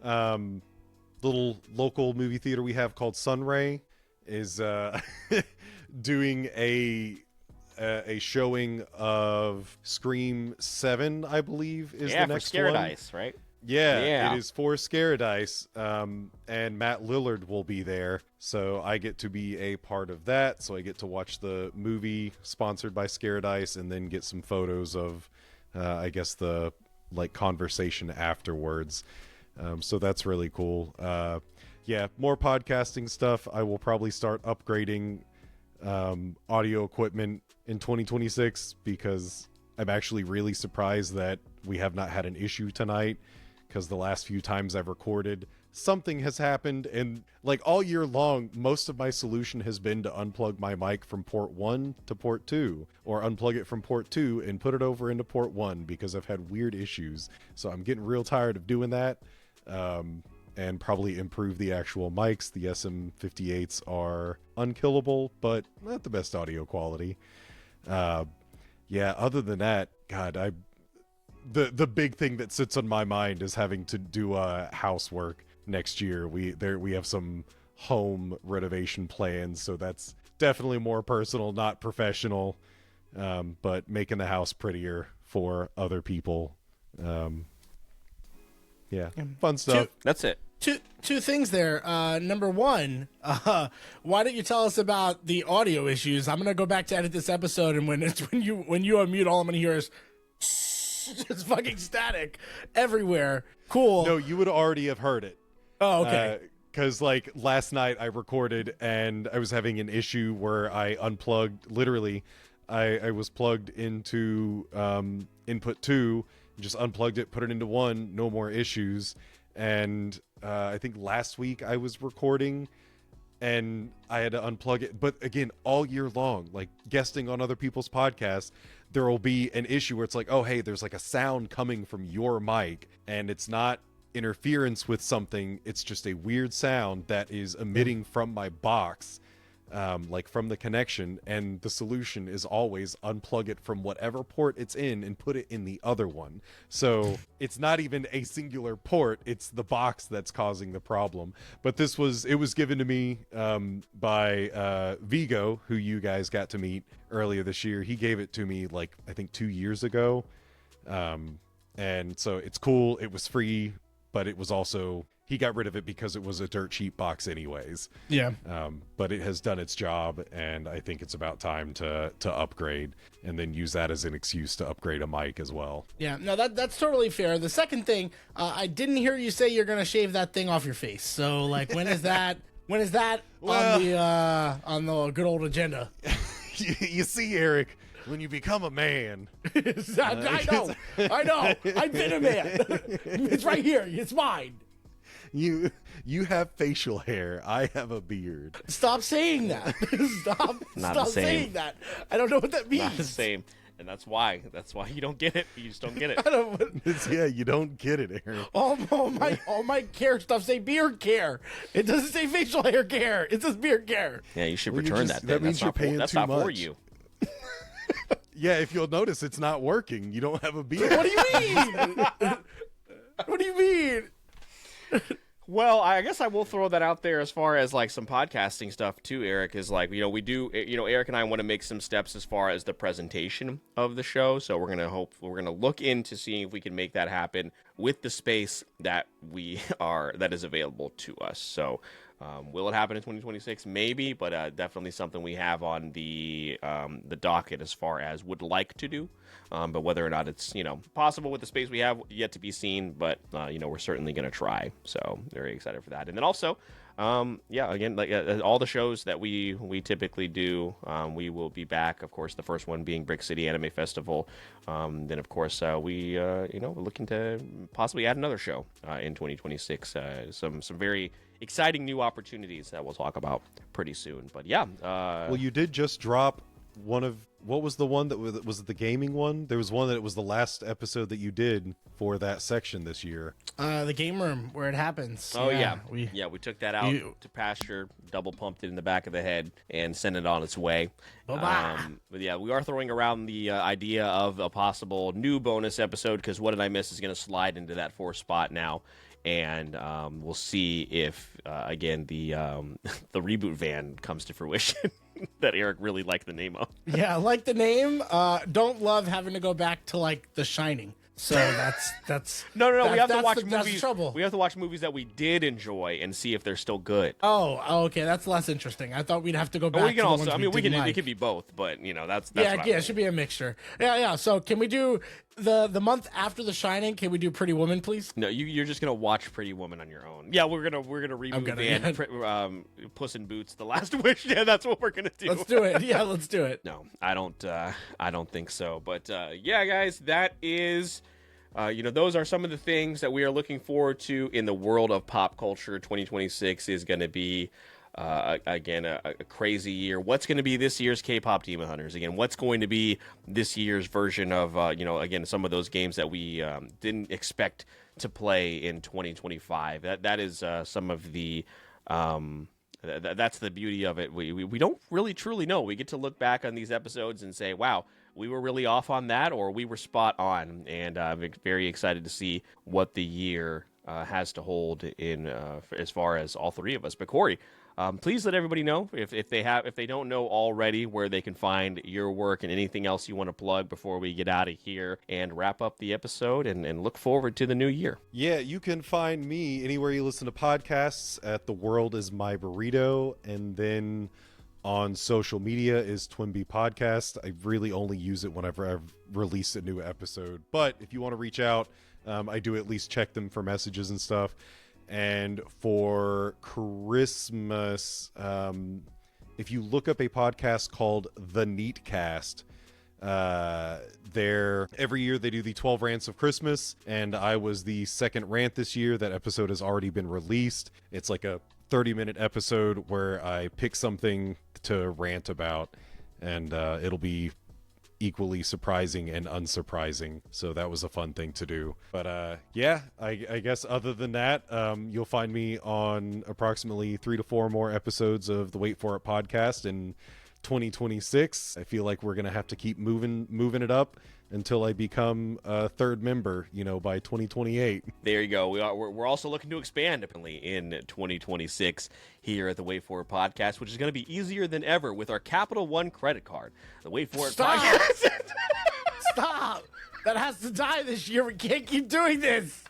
little local movie theater we have called Sunray is doing a showing of Scream 7, I believe, is the next for one. Scaradise, right? Yeah, it is for Scaradise, and Matt Lillard will be there, so I get to be a part of that. So I get to watch the movie sponsored by Scaradise, and then get some photos of, I guess, the like conversation afterwards. So that's really cool. Yeah, more podcasting stuff. I will probably start upgrading audio equipment in 2026 because I'm actually really surprised that we have not had an issue tonight, because the last few times I've recorded, something has happened, and like all year long, most of my solution has been to unplug my mic from port 1 to port 2, or unplug it from port 2 and put it over into port 1, because I've had weird issues. So I'm getting real tired of doing that, and probably improve the actual mics. The SM58s are unkillable, but not the best audio quality. Yeah, other than that, God, the big thing that sits on my mind is having to do housework next year. We have some home renovation plans, so that's definitely more personal, not professional, but making the house prettier for other people. Yeah, fun stuff. That's it. Two things there. Number one, why don't you tell us about the audio issues? I'm gonna go back to edit this episode, and when you unmute, all I'm gonna hear is just fucking static everywhere. Cool. No, you would already have heard it. Oh, okay. Because like last night I recorded and I was having an issue where I unplugged. Literally, I was plugged into input 2, just unplugged it, put it into 1. No more issues. And I think last week I was recording and I had to unplug it. But again, all year long, like guesting on other people's podcasts, there will be an issue where it's like, oh, hey, there's like a sound coming from your mic, and it's not interference with something. It's just a weird sound that is emitting from my box, like from the connection. And the solution is always unplug it from whatever port it's in and put it in the other one. So it's not even a singular port. It's the box that's causing the problem. But it was given to me by Vigo, who you guys got to meet earlier this year. He gave it to me like, I think 2 years ago. And so it's cool. It was free, but it was also, he got rid of it because it was a dirt cheap box anyways. Yeah. But it has done its job, and I think it's about time to upgrade, and then use that as an excuse to upgrade a mic as well. Yeah, no, that's totally fair. The second thing, I didn't hear you say you're gonna shave that thing off your face. So like, when is that? When is that on the good old agenda? You see, Eric, when you become a man. I know. I've been a man. It's right here. It's mine. You have facial hair. I have a beard. Stop saying that. Stop saying that. I don't know what that means. Not the same. And that's why you don't get it. You just don't get it. Yeah, you don't get it, Eric. All my care stuff say beard care. It doesn't say facial hair care. It says beard care. Yeah, you should return that. That means you're paying too much. That's not for you. Yeah, if you'll notice, it's not working. You don't have a beard. What do you mean? What do you mean? Well, I guess I will throw that out there as far as like some podcasting stuff too, Eric, is like, we do, Eric and I want to make some steps as far as the presentation of the show. So we're going to look into seeing if we can make that happen with the space that that is available to us. So will it happen in 2026? Maybe, but definitely something we have on the docket as far as would like to do. But whether or not it's, possible with the space we have, yet to be seen. But, we're certainly going to try. So very excited for that. And then also, Yeah, again, like all the shows that we typically do, we will be back. Of course, the first one being Brick City Anime Festival. Then, of course, we're looking to possibly add another show in 2026. Some very exciting new opportunities that we'll talk about pretty soon. But yeah, well, you did just drop one of, what was the one that was it the gaming one? There was one that it was the last episode that you did for that section this year. The game room where it happens. Oh yeah, we took that out to pasture, double pumped it in the back of the head, and sent it on its way. But yeah, we are throwing around the idea of a possible new bonus episode, because What Did I Miss is going to slide into that 4th spot now. And we'll see if again the reboot van comes to fruition that Eric really liked the name of. Yeah, I like the name. Don't love having to go back to like The Shining. So that's no. We have to watch movies. That's the trouble. We have to watch movies that we did enjoy and see if they're still good. Oh, okay. That's less interesting. I thought we'd have to go back. We can to also. the ones we can. like. It could be both, but that's yeah. It should be a mixture. Yeah. So can we do the month after The Shining? Can we do Pretty Woman, please? No, you're just gonna watch Pretty Woman on your own. Yeah, we're gonna reboot Puss in Boots: The Last Wish. Yeah, that's what we're gonna do. Let's do it. Yeah, let's do it. No, I don't think so. But yeah, guys, that is. Those are some of the things that we are looking forward to in the world of pop culture. 2026 is going to be, again, a crazy year. What's going to be this year's K-pop Demon Hunters? Again, what's going to be this year's version of, again, some of those games that we didn't expect to play in 2025? That is some of the... that's the beauty of it. We don't really truly know. We get to look back on these episodes and say, wow, we were really off on that, or we were spot on. And I'm very excited to see what the year has to hold in as far as all three of us. But Kory, please let everybody know if they don't know already where they can find your work and anything else you want to plug before we get out of here and wrap up the episode and look forward to the new year. Yeah, you can find me anywhere you listen to podcasts at The World Is My Burrito, and then on social media is Twinbee Podcast. I really only use it whenever I've released a new episode, but if you want to reach out, I do at least check them for messages and stuff. And for Christmas, if you look up a podcast called The Neatcast, every year they do the 12 rants of Christmas, and I was the second rant this year. That episode has already been released. It's like a 30-minute episode where I pick something to rant about, and it'll be equally surprising and unsurprising, so that was a fun thing to do. But yeah, I guess other than that, you'll find me on approximately 3 to 4 more episodes of the Wait For It podcast in 2026. I feel like we're gonna have to keep moving it up until I become a third member, by 2028. There you go. We're also looking to expand in 2026 here at the Wait For It podcast, which is going to be easier than ever with our Capital One credit card. The Wait For It podcast. Stop! That has to die this year. We can't keep doing this.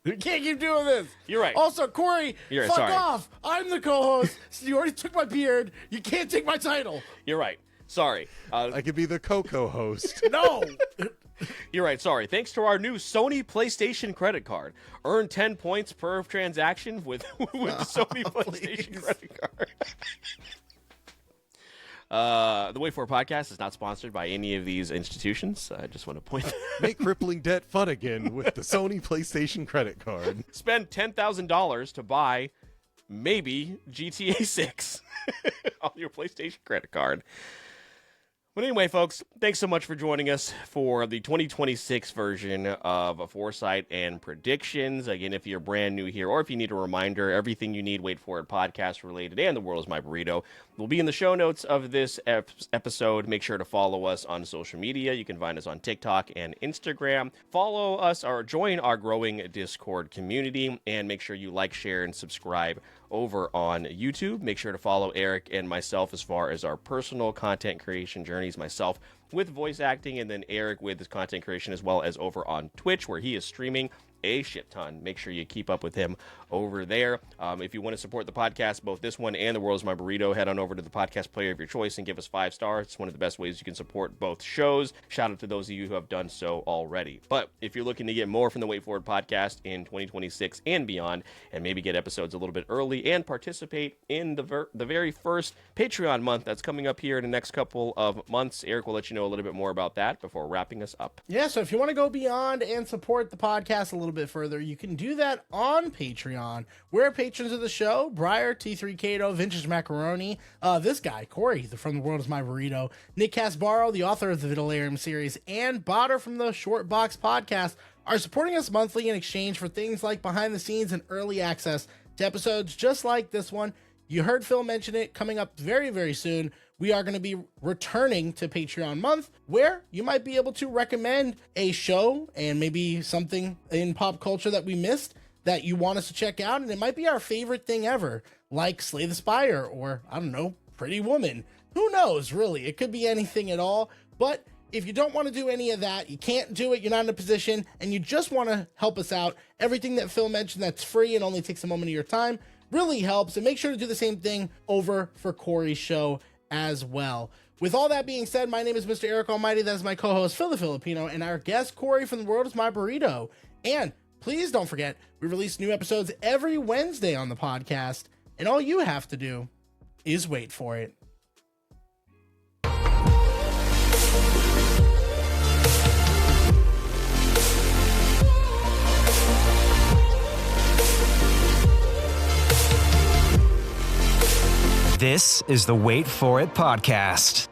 We can't keep doing this. You're right. Also, Kory, You're right. fuck Sorry. off. I'm the co-host. You already took my beard. You can't take my title. You're right. Sorry. I could be the co-host. No. You're right. Sorry. Thanks to our new Sony PlayStation credit card. Earn 10 points per transaction with the Sony PlayStation credit card. The Wait For It podcast is not sponsored by any of these institutions. I just want to point Make crippling debt fun again with the Sony PlayStation credit card. Spend $10,000 to buy maybe GTA 6 on your PlayStation credit card. But anyway, folks, thanks so much for joining us for the 2026 version of Foresight and Predictions. Again, if you're brand new here or if you need a reminder, everything you need Wait For It podcast related and The World Is My Burrito will be in the show notes of this episode. Make sure to follow us on social media. You can find us on TikTok and Instagram. Follow us or join our growing Discord community, and make sure you like, share, and subscribe over on YouTube. Make sure to follow Eric and myself as far as our personal content creation journeys, myself with voice acting, and then Eric with his content creation, as well as over on Twitch, where he is streaming a shit ton. Make sure you keep up with him over there. If you want to support the podcast, both this one and the World Is My Burrito, head on over to the podcast player of your choice and give us 5 stars. It's one of the best ways you can support both shows. Shout out to those of you who have done so already. But if you're looking to get more from the Wait For It podcast in 2026 and beyond, and maybe get episodes a little bit early and participate in the very first Patreon month that's coming up here in the next couple of months, Eric will let you know a little bit more about that before wrapping us up. Yeah, so if you want to go beyond and support the podcast a little bit further, you can do that on Patreon. We're patrons of the show: Briar, T3 Cato, Vintage Macaroni, this guy, Kory, from the World Is My Burrito, Nick Casbaro, the author of the Vidalarium series, and Botter from the Short Box podcast are supporting us monthly in exchange for things like behind the scenes and early access to episodes just like this one. You heard Phil mention it coming up very, very soon. We are going to be returning to Patreon month, where you might be able to recommend a show and maybe something in pop culture that we missed that you want us to check out. And it might be our favorite thing ever, like Slay the Spire or, I don't know, Pretty Woman. Who knows, really? It could be anything at all. But if you don't want to do any of that, you can't do it, you're not in a position, and you just want to help us out, everything that Phil mentioned that's free and only takes a moment of your time really helps. And make sure to do the same thing over for Kory's show as well. With all that being said, my name is Mr. Eric Almighty. That is my co-host, Phil the Filipino, and our guest, Kory from the World Is My Burrito. And please don't forget, we release new episodes every Wednesday on the podcast, and all you have to do is wait for it. This is the Wait For It podcast.